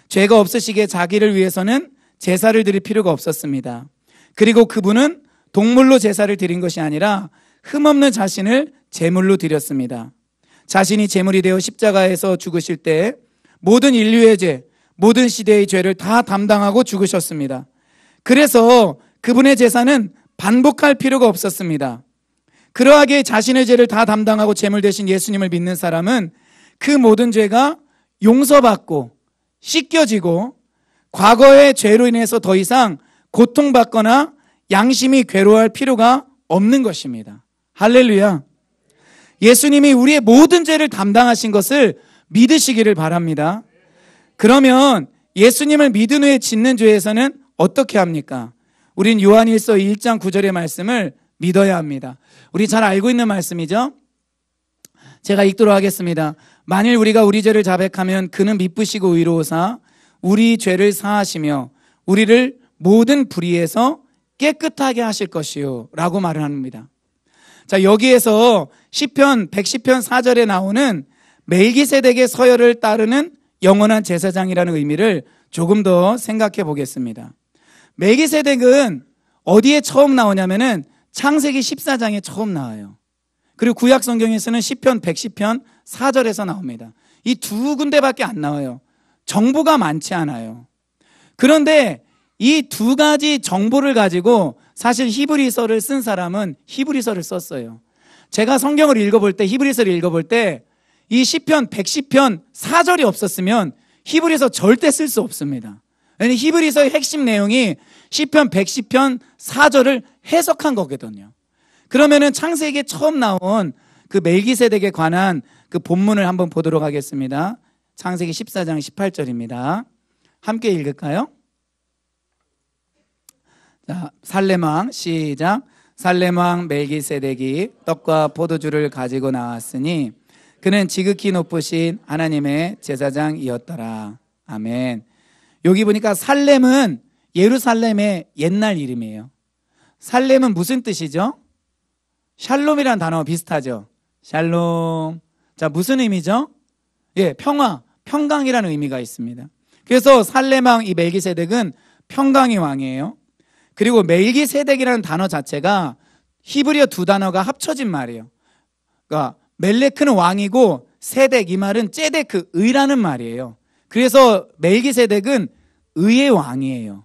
죄가 없으시기에 자기를 위해서는 제사를 드릴 필요가 없었습니다. 그리고 그분은 동물로 제사를 드린 것이 아니라 흠없는 자신을 제물로 드렸습니다. 자신이 제물이 되어 십자가에서 죽으실 때 모든 인류의 죄, 모든 시대의 죄를 다 담당하고 죽으셨습니다. 그래서 그분의 제사는 반복할 필요가 없었습니다. 그러하게 자신의 죄를 다 담당하고 제물 대신 예수님을 믿는 사람은 그 모든 죄가 용서받고 씻겨지고 과거의 죄로 인해서 더 이상 고통받거나 양심이 괴로워할 필요가 없는 것입니다. 할렐루야. 예수님이 우리의 모든 죄를 담당하신 것을 믿으시기를 바랍니다. 그러면 예수님을 믿은 후에 짓는 죄에서는 어떻게 합니까? 우린 요한일서 1장 9절의 말씀을 믿어야 합니다. 우리 잘 알고 있는 말씀이죠? 제가 읽도록 하겠습니다. 만일 우리가 우리 죄를 자백하면 그는 미쁘시고 의로우사 우리 죄를 사하시며 우리를 모든 불의에서 깨끗하게 하실 것이요 라고 말을 합니다. 자, 여기에서 시편 110편 4절에 나오는 멜기세덱의 서열을 따르는 영원한 제사장이라는 의미를 조금 더 생각해 보겠습니다. 멜기세덱은 어디에 처음 나오냐면은 창세기 14장에 처음 나와요. 그리고 구약 성경에서는 시편 110편 4절에서 나옵니다. 이 두 군데밖에 안 나와요. 정보가 많지 않아요. 그런데 이 두 가지 정보를 가지고 사실 히브리서를 쓴 사람은 히브리서를 썼어요. 제가 성경을 읽어볼 때, 히브리서를 읽어볼 때 이 시편 110편 4절이 없었으면 히브리서 절대 쓸 수 없습니다. 왜냐하면 히브리서의 핵심 내용이 시편 110편 4절을 해석한 거거든요. 그러면은 창세기에 처음 나온 그 멜기세덱에 관한 그 본문을 한번 보도록 하겠습니다. 창세기 14장 18절입니다. 함께 읽을까요? 자, 살렘왕 시작. 살렘왕 멜기세덱이 떡과 포도주를 가지고 나왔으니 그는 지극히 높으신 하나님의 제사장이었더라. 아멘. 여기 보니까 살렘은 예루살렘의 옛날 이름이에요. 살렘은 무슨 뜻이죠? 샬롬이라는 단어와 비슷하죠. 샬롬. 자, 무슨 의미죠? 예, 평화, 평강이라는 의미가 있습니다. 그래서 살렘왕 이 멜기세덱은 평강의 왕이에요. 그리고 멜기세덱이라는 단어 자체가 히브리어 두 단어가 합쳐진 말이에요. 그러니까 멜레크는 왕이고 세덱, 이 말은 ጼ데크, 의라는 말이에요. 그래서 멜기세덱은 의의 왕이에요.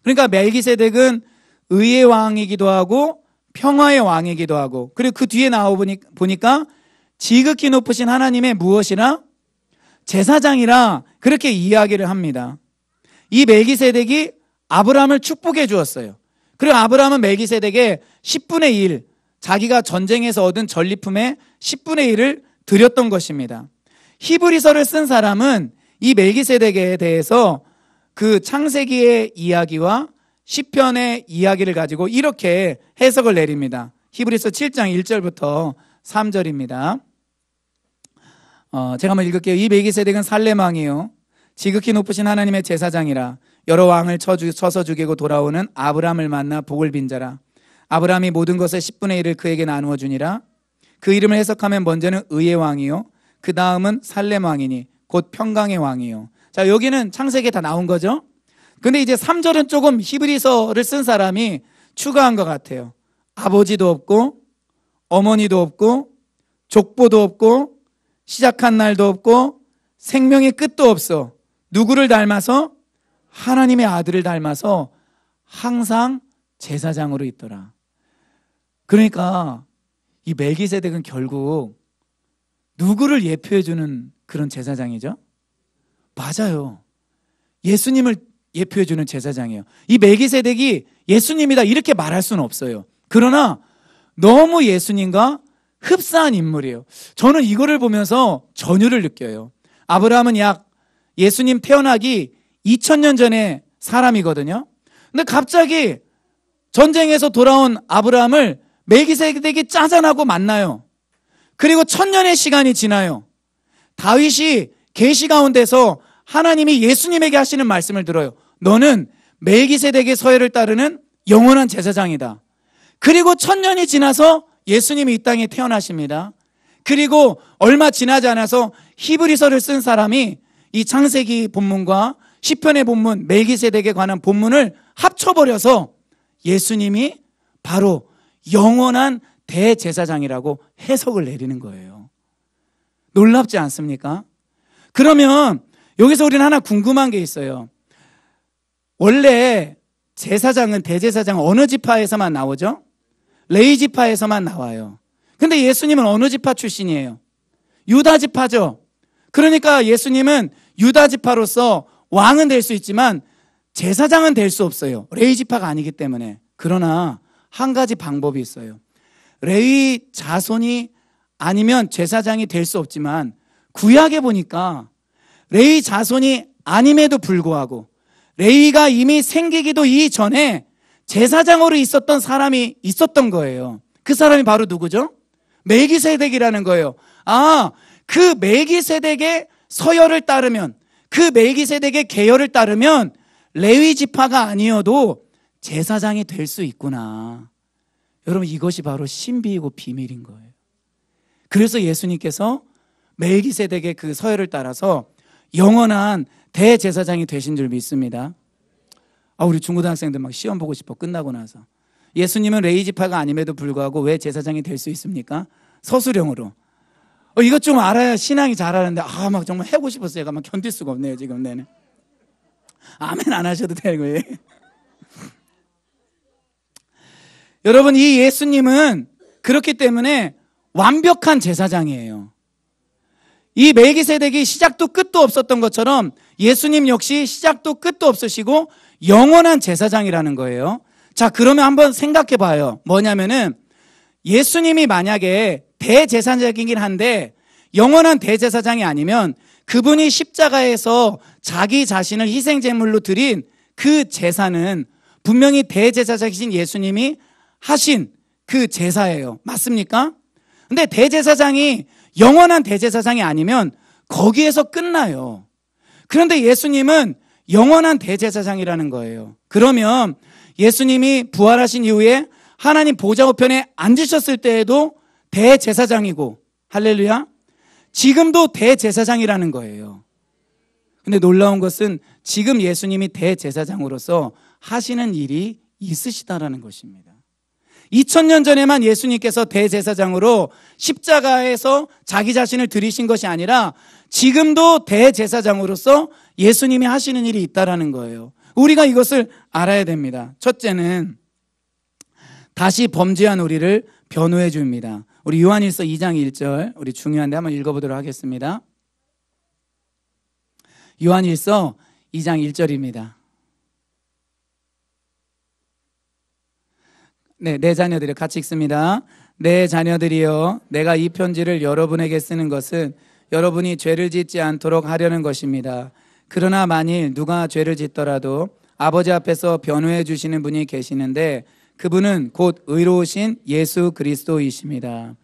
그러니까 멜기세덱은 의의 왕이기도 하고 평화의 왕이기도 하고, 그리고 그 뒤에 보니까 지극히 높으신 하나님의 무엇이라? 제사장이라 그렇게 이야기를 합니다. 이 멜기세덱이 아브라함을 축복해 주었어요. 그리고 아브라함은 멜기세덱에 10분의 1, 자기가 전쟁에서 얻은 전리품의 10분의 1을 드렸던 것입니다. 히브리서를 쓴 사람은 이 멜기세덱에 대해서 그 창세기의 이야기와 시편의 이야기를 가지고 이렇게 해석을 내립니다. 히브리서 7장 1절부터 3절입니다. 제가 한번 읽을게요. 이 멜기세덱은 살렘 왕이요 지극히 높으신 하나님의 제사장이라. 여러 왕을 쳐서 죽이고 돌아오는 아브라함을 만나 복을 빈 자라. 아브라함이 모든 것의 10분의 1을 그에게 나누어 주니라. 그 이름을 해석하면 먼저는 의의 왕이요 그 다음은 살렘 왕이니 곧 평강의 왕이요. 자, 여기는 창세기에 다 나온 거죠. 근데 이제 3절은 조금 히브리서를 쓴 사람이 추가한 것 같아요. 아버지도 없고 어머니도 없고 족보도 없고 시작한 날도 없고 생명의 끝도 없어. 누구를 닮아서? 하나님의 아들을 닮아서 항상 제사장으로 있더라. 그러니까 이 멜기세덱은 결국 누구를 예표해주는 그런 제사장이죠? 맞아요. 예수님을 예표해주는 제사장이에요. 이 멜기세덱이 예수님이다 이렇게 말할 수는 없어요. 그러나 너무 예수님과 흡사한 인물이에요. 저는 이거를 보면서 전율을 느껴요. 아브라함은 약 예수님 태어나기 2000년 전의 사람이거든요. 근데 갑자기 전쟁에서 돌아온 아브라함을 멜기세덱이 짜잔하고 만나요. 그리고 1000년의 시간이 지나요. 다윗이 계시 가운데서 하나님이 예수님에게 하시는 말씀을 들어요. 너는 멜기세덱의 서열을 따르는 영원한 제사장이다. 그리고 1000년이 지나서 예수님이 이 땅에 태어나십니다. 그리고 얼마 지나지 않아서 히브리서를 쓴 사람이 이 창세기 본문과 시편의 본문, 멜기세덱에 관한 본문을 합쳐버려서 예수님이 바로 영원한 대제사장이라고 해석을 내리는 거예요. 놀랍지 않습니까? 그러면 여기서 우리는 하나 궁금한 게 있어요. 원래 제사장은, 대제사장은 어느 지파에서만 나오죠? 레위 지파에서만 나와요. 근데 예수님은 어느 지파 출신이에요? 유다 지파죠. 그러니까 예수님은 유다 지파로서 왕은 될 수 있지만 제사장은 될 수 없어요. 레위 지파가 아니기 때문에. 그러나 한 가지 방법이 있어요. 레위 자손이 아니면 제사장이 될 수 없지만 구약에 보니까 레위 자손이 아님에도 불구하고 레위가 이미 생기기도 이전에 제사장으로 있었던 사람이 있었던 거예요. 그 사람이 바로 누구죠? 멜기세덱이라는 거예요. 그 멜기세덱의 서열을 따르면, 그 멜기세덱의 계열을 따르면 레위 지파가 아니어도 제사장이 될 수 있구나. 여러분, 이것이 바로 신비이고 비밀인 거예요. 그래서 예수님께서 멜기세덱의 그 서열을 따라서 영원한 대제사장이 되신 줄 믿습니다. 우리 중고등학생들 막 시험 보고 싶어, 끝나고 나서. 예수님은 레위 지파가 아님에도 불구하고 왜 제사장이 될 수 있습니까? 서술형으로. 이것 좀 알아야 신앙이 잘하는데 막 정말 해고 싶었어요. 막 견딜 수가 없네요 지금. 네네. 아멘 안 하셔도 되고요. 여러분, 이 예수님은 그렇기 때문에 완벽한 제사장이에요. 이 멜기세덱이 시작도 끝도 없었던 것처럼 예수님 역시 시작도 끝도 없으시고 영원한 제사장이라는 거예요. 자, 그러면 한번 생각해 봐요. 뭐냐면은 예수님이 만약에 대제사장이긴 한데 영원한 대제사장이 아니면 그분이 십자가에서 자기 자신을 희생제물로 드린 그 제사는 분명히 대제사장이신 예수님이 하신 그 제사예요. 맞습니까? 근데 대제사장이 영원한 대제사장이 아니면 거기에서 끝나요. 그런데 예수님은 영원한 대제사장이라는 거예요. 그러면 예수님이 부활하신 이후에 하나님 보좌 우편에 앉으셨을 때에도 대제사장이고, 할렐루야, 지금도 대제사장이라는 거예요. 근데 놀라운 것은 지금 예수님이 대제사장으로서 하시는 일이 있으시다라는 것입니다. 2000년 전에만 예수님께서 대제사장으로 십자가에서 자기 자신을 드리신 것이 아니라 지금도 대제사장으로서 예수님이 하시는 일이 있다라는 거예요. 우리가 이것을 알아야 됩니다. 첫째는 다시 범죄한 우리를 변호해 줍니다. 우리 요한일서 2장 1절, 우리 중요한데 한번 읽어보도록 하겠습니다. 요한일서 2장 1절입니다. 네, 내 자녀들이요. 같이 읽습니다. 내 자녀들이여, 내가 이 편지를 여러분에게 쓰는 것은 여러분이 죄를 짓지 않도록 하려는 것입니다. 그러나 만일 누가 죄를 짓더라도 아버지 앞에서 변호해 주시는 분이 계시는데 그분은 곧 의로우신 예수 그리스도이십니다.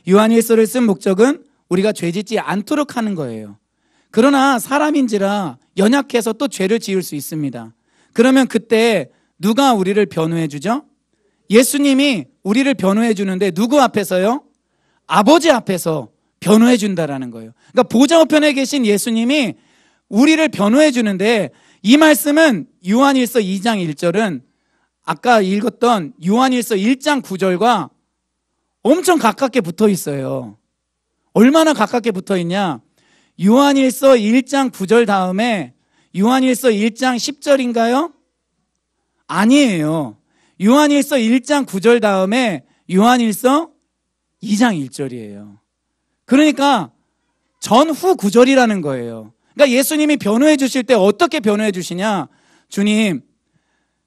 요한일서를 쓴 목적은 우리가 죄 짓지 않도록 하는 거예요. 그러나 사람인지라 연약해서 또 죄를 지을 수 있습니다. 그러면 그때 누가 우리를 변호해 주죠? 예수님이 우리를 변호해 주는데 누구 앞에서요? 아버지 앞에서 변호해 준다라는 거예요. 그러니까 보좌 우편에 계신 예수님이 우리를 변호해 주는데 이 말씀은 요한일서 2장 1절은 아까 읽었던 요한일서 1장 9절과 엄청 가깝게 붙어 있어요. 얼마나 가깝게 붙어 있냐? 요한일서 1장 9절 다음에 요한일서 1장 10절인가요? 아니에요. 요한일서 1장 9절 다음에 요한일서 2장 1절이에요. 그러니까 전후 구절이라는 거예요. 그러니까 예수님이 변호해 주실 때 어떻게 변호해 주시냐? 주님,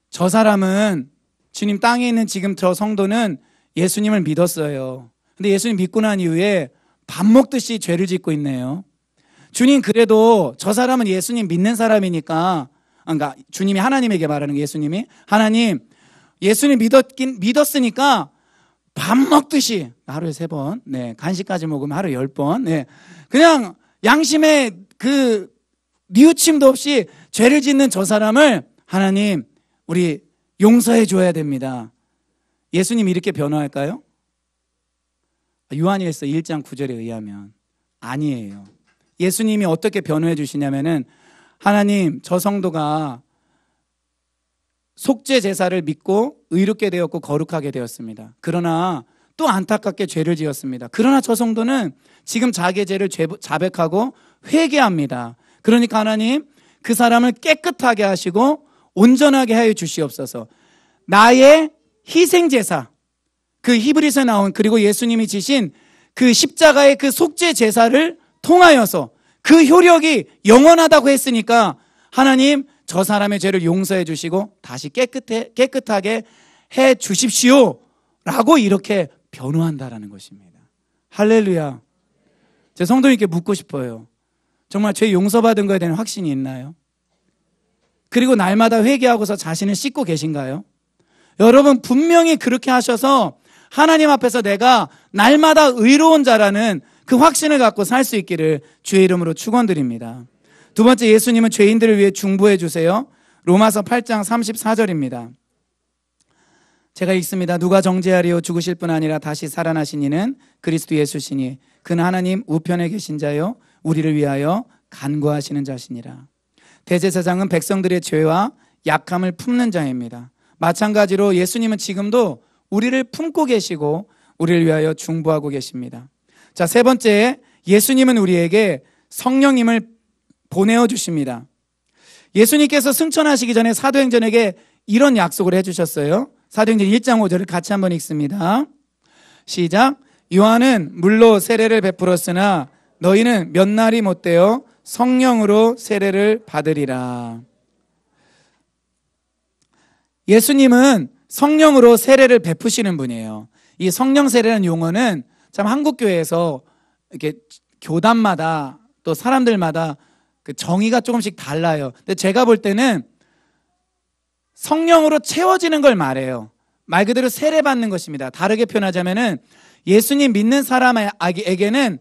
저 사람은 주님 땅에 있는 지금 저 성도는 예수님을 믿었어요. 근데 예수님 믿고 난 이후에 밥 먹듯이 죄를 짓고 있네요. 주님, 그래도 저 사람은 예수님 믿는 사람이니까, 그러니까 주님이 하나님에게 말하는 거, 예수님이 하나님, 예수님 믿었으니까 밥 먹듯이 하루에 3번, 네, 간식까지 먹으면 하루에 10번, 네, 그냥 양심에 그 뉘우침도 없이 죄를 짓는 저 사람을 하나님, 우리 용서해 줘야 됩니다. 예수님 이렇게 변호할까요? 요한일서 1장 9절에 의하면 아니에요. 예수님이 어떻게 변호해 주시냐면은 하나님, 저 성도가 속죄 제사를 믿고 의롭게 되었고 거룩하게 되었습니다. 그러나 또 안타깝게 죄를 지었습니다. 그러나 저 성도는 지금 자기의 죄를 자백하고 회개합니다. 그러니까 하나님, 그 사람을 깨끗하게 하시고 온전하게 하여 주시옵소서. 나의 희생제사, 그 히브리서에 나온 그리고 예수님이 지신 그 십자가의 그 속죄 제사를 통하여서 그 효력이 영원하다고 했으니까 하나님, 저 사람의 죄를 용서해 주시고 다시 깨끗하게 해 주십시오 라고 이렇게 변호한다라는 것입니다. 할렐루야. 제 성도님께 묻고 싶어요. 정말 죄 용서받은 거에 대한 확신이 있나요? 그리고 날마다 회개하고서 자신을 씻고 계신가요? 여러분, 분명히 그렇게 하셔서 하나님 앞에서 내가 날마다 의로운 자라는 그 확신을 갖고 살 수 있기를 주의 이름으로 축원드립니다. 두 번째, 예수님은 죄인들을 위해 중보해 주세요. 로마서 8장 34절입니다. 제가 읽습니다. 누가 정죄하리요? 죽으실 뿐 아니라 다시 살아나신 이는 그리스도 예수시니 그는 하나님 우편에 계신 자요 우리를 위하여 간구하시는 자시니라. 대제사장은 백성들의 죄와 약함을 품는 자입니다. 마찬가지로 예수님은 지금도 우리를 품고 계시고 우리를 위하여 중보하고 계십니다. 자, 세 번째, 예수님은 우리에게 성령님을 보내어 주십니다. 예수님께서 승천하시기 전에 사도행전에게 이런 약속을 해주셨어요. 사도행전 1장 5절을 같이 한번 읽습니다. 시작. 요한은 물로 세례를 베풀었으나 너희는 몇 날이 못되어 성령으로 세례를 받으리라. 예수님은 성령으로 세례를 베푸시는 분이에요. 이 성령 세례라는 용어는 참 한국교회에서 이렇게 교단마다 또 사람들마다 그 정의가 조금씩 달라요. 근데 제가 볼 때는 성령으로 채워지는 걸 말해요. 말 그대로 세례받는 것입니다. 다르게 표현하자면은 예수님 믿는 사람에게는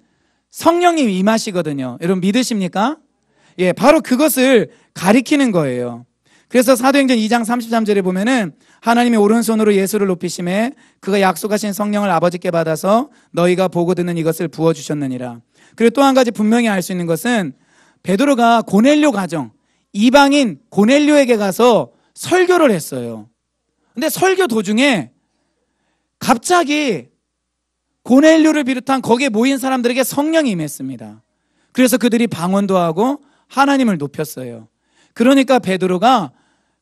성령님 임하시거든요. 여러분 믿으십니까? 예, 바로 그것을 가리키는 거예요. 그래서 사도행전 2장 33절에 보면은 하나님의 오른손으로 예수를 높이심에 그가 약속하신 성령을 아버지께 받아서 너희가 보고 듣는 이것을 부어주셨느니라. 그리고 또 한 가지 분명히 알 수 있는 것은 베드로가 고넬료 가정, 이방인 고넬료에게 가서 설교를 했어요. 근데 설교 도중에 갑자기 고넬료를 비롯한 거기에 모인 사람들에게 성령이 임했습니다. 그래서 그들이 방언도 하고 하나님을 높였어요. 그러니까 베드로가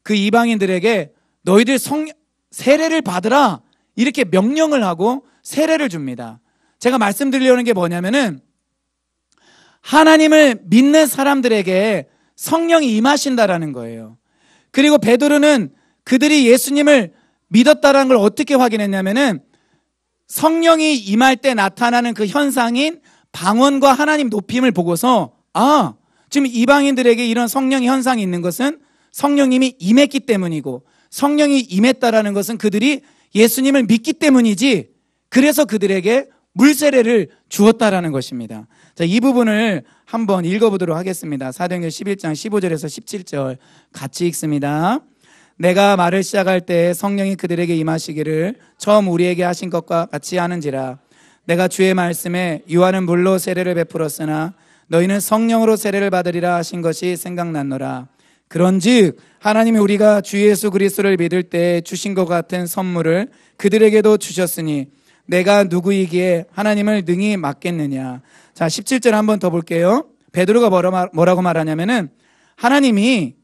그 이방인들에게 너희들 세례를 받으라 이렇게 명령을 하고 세례를 줍니다. 제가 말씀드리려는 게 뭐냐면은 하나님을 믿는 사람들에게 성령이 임하신다라는 거예요. 그리고 베드로는 그들이 예수님을 믿었다라는 걸 어떻게 확인했냐면은 성령이 임할 때 나타나는 그 현상인 방언과 하나님 높임을 보고서 지금 이방인들에게 이런 성령의 현상이 있는 것은 성령님이 임했기 때문이고 성령이 임했다라는 것은 그들이 예수님을 믿기 때문이지 그래서 그들에게 물세례를 주었다라는 것입니다. 자, 이 부분을 한번 읽어보도록 하겠습니다. 사도행전 11장 15절에서 17절 같이 읽습니다. 내가 말을 시작할 때 성령이 그들에게 임하시기를 처음 우리에게 하신 것과 같이 하는지라. 내가 주의 말씀에 요한은 물로 세례를 베풀었으나 너희는 성령으로 세례를 받으리라 하신 것이 생각났노라. 그런즉 하나님이 우리가 주 예수 그리스도를 믿을 때 주신 것 같은 선물을 그들에게도 주셨으니 내가 누구이기에 하나님을 능히 맡겠느냐. 자, 17절 한번 더 볼게요. 베드로가 뭐라고 말하냐면은 하나님이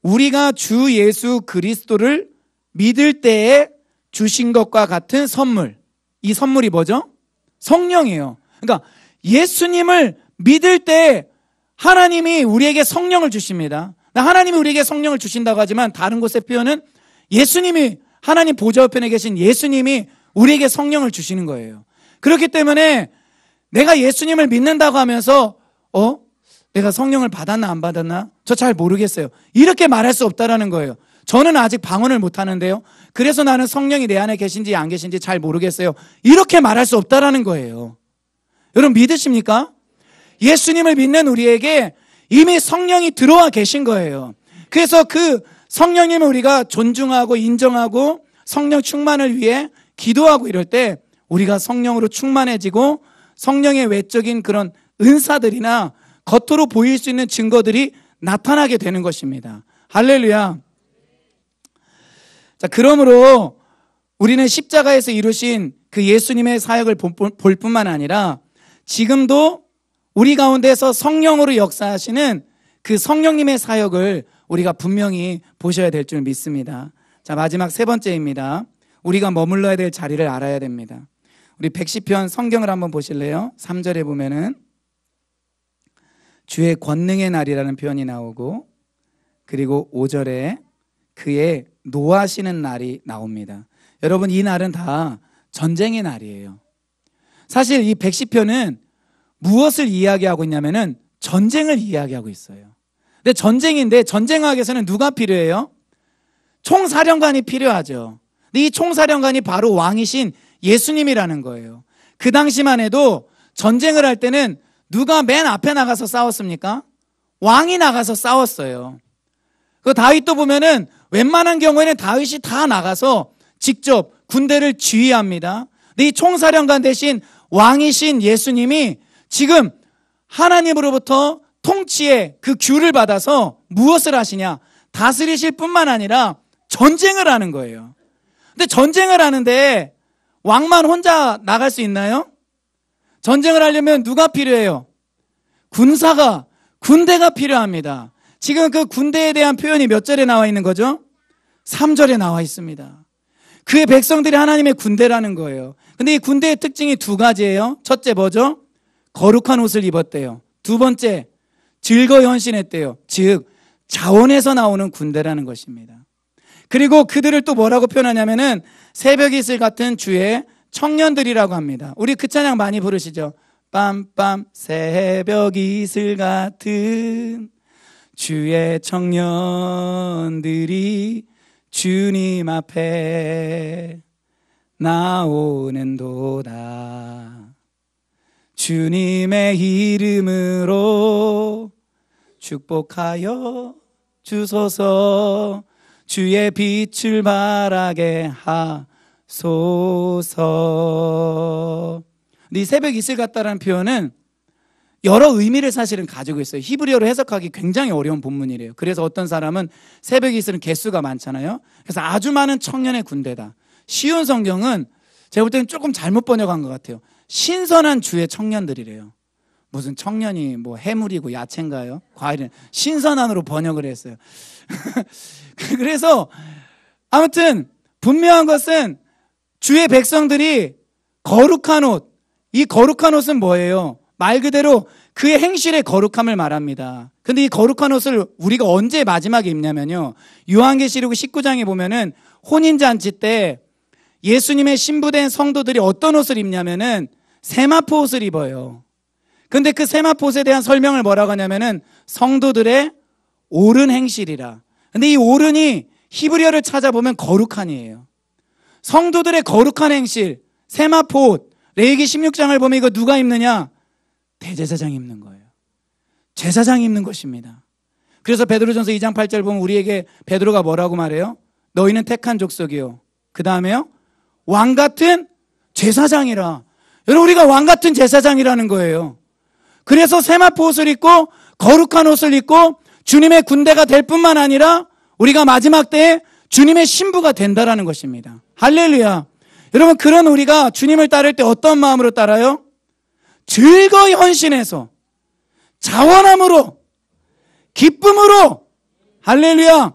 우리가 주 예수 그리스도를 믿을 때에 주신 것과 같은 선물. 이 선물이 뭐죠? 성령이에요. 그러니까 예수님을 믿을 때 하나님이 우리에게 성령을 주십니다. 하나님이 우리에게 성령을 주신다고 하지만 다른 곳의 표현은 예수님이 하나님 보좌 우편에 계신 예수님이 우리에게 성령을 주시는 거예요. 그렇기 때문에 내가 예수님을 믿는다고 하면서 내가 성령을 받았나 안 받았나? 저 잘 모르겠어요. 이렇게 말할 수 없다라는 거예요. 저는 아직 방언을 못 하는데요. 그래서 나는 성령이 내 안에 계신지 안 계신지 잘 모르겠어요. 이렇게 말할 수 없다라는 거예요. 여러분 믿으십니까? 예수님을 믿는 우리에게 이미 성령이 들어와 계신 거예요. 그래서 그 성령님을 우리가 존중하고 인정하고 성령 충만을 위해 기도하고 이럴 때 우리가 성령으로 충만해지고 성령의 외적인 그런 은사들이나 겉으로 보일 수 있는 증거들이 나타나게 되는 것입니다. 할렐루야. 자, 그러므로 우리는 십자가에서 이루신 그 예수님의 사역을 볼 뿐만 아니라 지금도 우리 가운데서 성령으로 역사하시는 그 성령님의 사역을 우리가 분명히 보셔야 될 줄 믿습니다. 자, 마지막 세 번째입니다. 우리가 머물러야 될 자리를 알아야 됩니다. 우리 110편 성경을 한번 보실래요? 3절에 보면은 주의 권능의 날이라는 표현이 나오고 그리고 5절에 그의 노하시는 날이 나옵니다. 여러분 이 날은 다 전쟁의 날이에요. 사실 이 110편은 무엇을 이야기하고 있냐면은 전쟁을 이야기하고 있어요. 근데 전쟁인데 전쟁하기 위해서는 누가 필요해요? 총사령관이 필요하죠. 근데 이 총사령관이 바로 왕이신 예수님이라는 거예요. 그 당시만 해도 전쟁을 할 때는 누가 맨 앞에 나가서 싸웠습니까? 왕이 나가서 싸웠어요. 그 다윗도 보면은 웬만한 경우에는 다윗이 다 나가서 직접 군대를 지휘합니다. 근데 이 총사령관 대신 왕이신 예수님이 지금 하나님으로부터 통치의 그 규를 받아서 무엇을 하시냐? 다스리실 뿐만 아니라 전쟁을 하는 거예요. 근데 전쟁을 하는데 왕만 혼자 나갈 수 있나요? 전쟁을 하려면 누가 필요해요? 군대가 필요합니다. 지금 그 군대에 대한 표현이 몇 절에 나와 있는 거죠? 3절에 나와 있습니다. 그의 백성들이 하나님의 군대라는 거예요. 근데 이 군대의 특징이 두 가지예요. 첫째 뭐죠? 거룩한 옷을 입었대요. 두 번째, 즐거 헌신했대요. 즉 자원에서 나오는 군대라는 것입니다. 그리고 그들을 또 뭐라고 표현하냐면은 새벽 이슬 같은 주의 청년들이라고 합니다. 우리 그 찬양 많이 부르시죠? 빰빰 새벽 이슬 같은 주의 청년들이 주님 앞에 나오는도다. 주님의 이름으로 축복하여 주소서. 주의 빛을 발하게 하소서. 이 새벽 이슬 같다라는 표현은 여러 의미를 사실은 가지고 있어요. 히브리어로 해석하기 굉장히 어려운 본문이래요. 그래서 어떤 사람은 새벽 이슬은 개수가 많잖아요. 그래서 아주 많은 청년의 군대다. 쉬운 성경은 제가 볼 때는 조금 잘못 번역한 것 같아요. 신선한 주의 청년들이래요. 무슨 청년이 뭐 해물이고 야채인가요? 과일은 신선한으로 번역을 했어요. 그래서 아무튼 분명한 것은 주의 백성들이 거룩한 옷, 이 거룩한 옷은 뭐예요? 말 그대로 그의 행실의 거룩함을 말합니다. 근데 이 거룩한 옷을 우리가 언제 마지막에 입냐면요, 요한계시록 19장에 보면은 혼인잔치 때 예수님의 신부된 성도들이 어떤 옷을 입냐면은 세마포 옷을 입어요. 근데 그 세마포 옷에 대한 설명을 뭐라고 하냐면은 성도들의 옳은 행실이라. 근데 이 옳은이 히브리어를 찾아보면 거룩한이에요. 성도들의 거룩한 행실, 세마포 옷, 레위기 16장을 보면 이거 누가 입느냐? 대제사장이 입는 거예요. 제사장이 입는 것입니다. 그래서 베드로전서 2장 8절 보면 우리에게 베드로가 뭐라고 말해요? 너희는 택한 족속이요. 그 다음에요, 왕 같은 제사장이라. 여러분, 우리가 왕 같은 제사장이라는 거예요. 그래서 세마포 옷을 입고 거룩한 옷을 입고 주님의 군대가 될 뿐만 아니라 우리가 마지막 때에 주님의 신부가 된다라는 것입니다. 할렐루야. 여러분, 그런 우리가 주님을 따를 때 어떤 마음으로 따라요? 즐거이 헌신해서, 자원함으로, 기쁨으로. 할렐루야.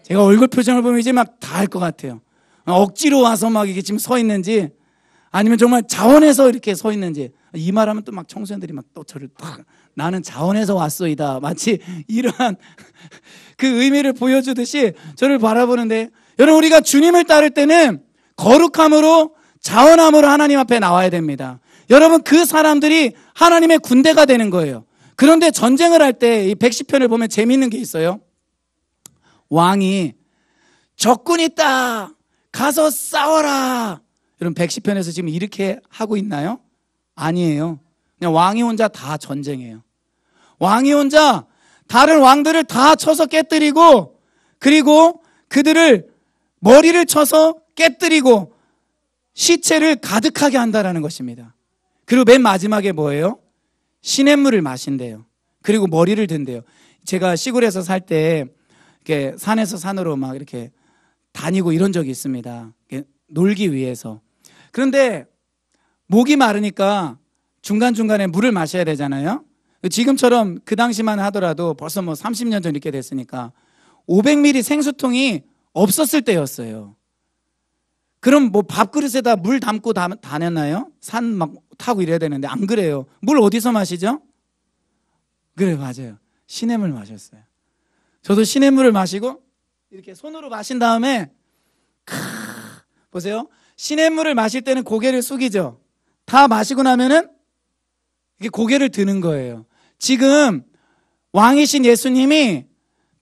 제가 얼굴 표정을 보면 이제 막 다 할 것 같아요. 억지로 와서 막 이게 지금 서 있는지, 아니면 정말 자원해서 이렇게 서 있는지. 이 말하면 또 막 청소년들이 막 또 저를 딱, 나는 자원해서 왔소이다, 마치 이러한 그 의미를 보여주듯이 저를 바라보는데, 여러분, 우리가 주님을 따를 때는 거룩함으로, 자원함으로 하나님 앞에 나와야 됩니다. 여러분, 그 사람들이 하나님의 군대가 되는 거예요. 그런데 전쟁을 할 때 이 110편을 보면 재미있는 게 있어요. 왕이 적군 있다, 가서 싸워라. 여러분, 110편에서 지금 이렇게 하고 있나요? 아니에요. 그냥 왕이 혼자 다 전쟁해요. 왕이 혼자 다른 왕들을 다 쳐서 깨뜨리고, 그리고 그들을 머리를 쳐서 깨뜨리고 시체를 가득하게 한다라는 것입니다. 그리고 맨 마지막에 뭐예요? 시냇물을 마신대요. 그리고 머리를 든대요. 제가 시골에서 살 때 이렇게 산에서 산으로 막 이렇게 다니고 이런 적이 있습니다. 놀기 위해서. 그런데 목이 마르니까 중간중간에 물을 마셔야 되잖아요. 지금처럼 그 당시만 하더라도 벌써 뭐 30년 전 이렇게 됐으니까 500ml 생수통이 없었을 때였어요. 그럼 뭐 밥그릇에다 물 담고 다녔나요? 산 막 타고 이래야 되는데 안 그래요. 물 어디서 마시죠? 그래, 맞아요. 시냇물 마셨어요. 저도 시냇물을 마시고 이렇게 손으로 마신 다음에 보세요. 시냇물을 마실 때는 고개를 숙이죠. 다 마시고 나면은 이게 고개를 드는 거예요. 지금 왕이신 예수님이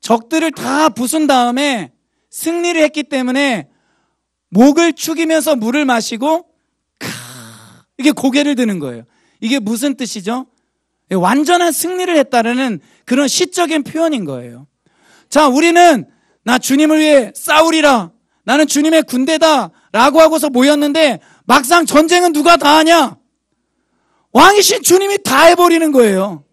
적들을 다 부순 다음에 승리를 했기 때문에 목을 축이면서 물을 마시고 이게 고개를 드는 거예요. 이게 무슨 뜻이죠? 완전한 승리를 했다라는 그런 시적인 표현인 거예요. 자, 우리는 나 주님을 위해 싸우리라, 나는 주님의 군대다 라고 하고서 모였는데 막상 전쟁은 누가 다 하냐? 왕이신 주님이 다 해버리는 거예요.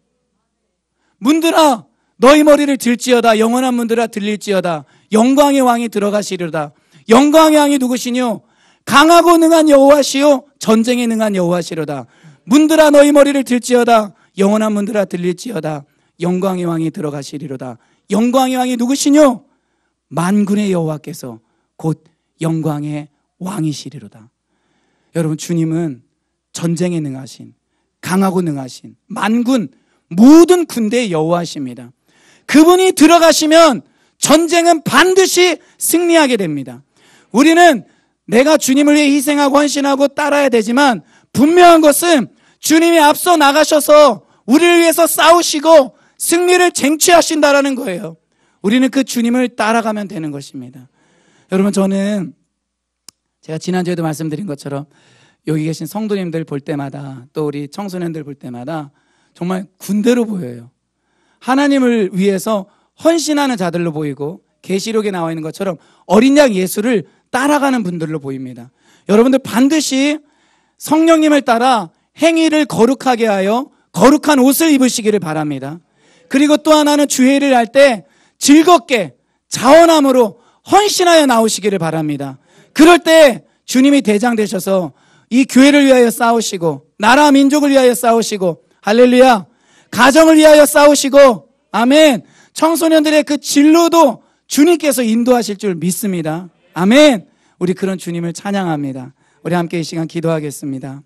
문들아 너희 머리를 들지어다, 영원한 문들아 들릴지어다, 영광의 왕이 들어가시리로다. 영광의 왕이 누구시뇨? 강하고 능한 여호와시요 전쟁에 능한 여호와시로다. 문들아 너희 머리를 들지어다, 영원한 문들아 들릴지어다, 영광의 왕이 들어가시리로다. 영광의 왕이 누구시뇨? 만군의 여호와께서 곧 영광의 왕이시리로다. 여러분, 주님은 전쟁에 능하신, 강하고 능하신 만군, 모든 군대의 여호와십니다. 그분이 들어가시면 전쟁은 반드시 승리하게 됩니다. 우리는 내가 주님을 위해 희생하고 헌신하고 따라야 되지만 분명한 것은 주님이 앞서 나가셔서 우리를 위해서 싸우시고 승리를 쟁취하신다라는 거예요. 우리는 그 주님을 따라가면 되는 것입니다. 여러분, 저는 제가 지난주에도 말씀드린 것처럼 여기 계신 성도님들 볼 때마다, 또 우리 청소년들 볼 때마다 정말 군대로 보여요. 하나님을 위해서 헌신하는 자들로 보이고, 계시록에 나와 있는 것처럼 어린 양 예수를 따라가는 분들로 보입니다. 여러분들 반드시 성령님을 따라 행위를 거룩하게 하여 거룩한 옷을 입으시기를 바랍니다. 그리고 또 하나는 주회를 할 때 즐겁게 자원함으로 헌신하여 나오시기를 바랍니다. 그럴 때 주님이 대장 되셔서 이 교회를 위하여 싸우시고, 나라 민족을 위하여 싸우시고, 할렐루야, 가정을 위하여 싸우시고, 아멘, 청소년들의 그 진로도 주님께서 인도하실 줄 믿습니다. 아멘. 우리 그런 주님을 찬양합니다. 우리 함께 이 시간 기도하겠습니다.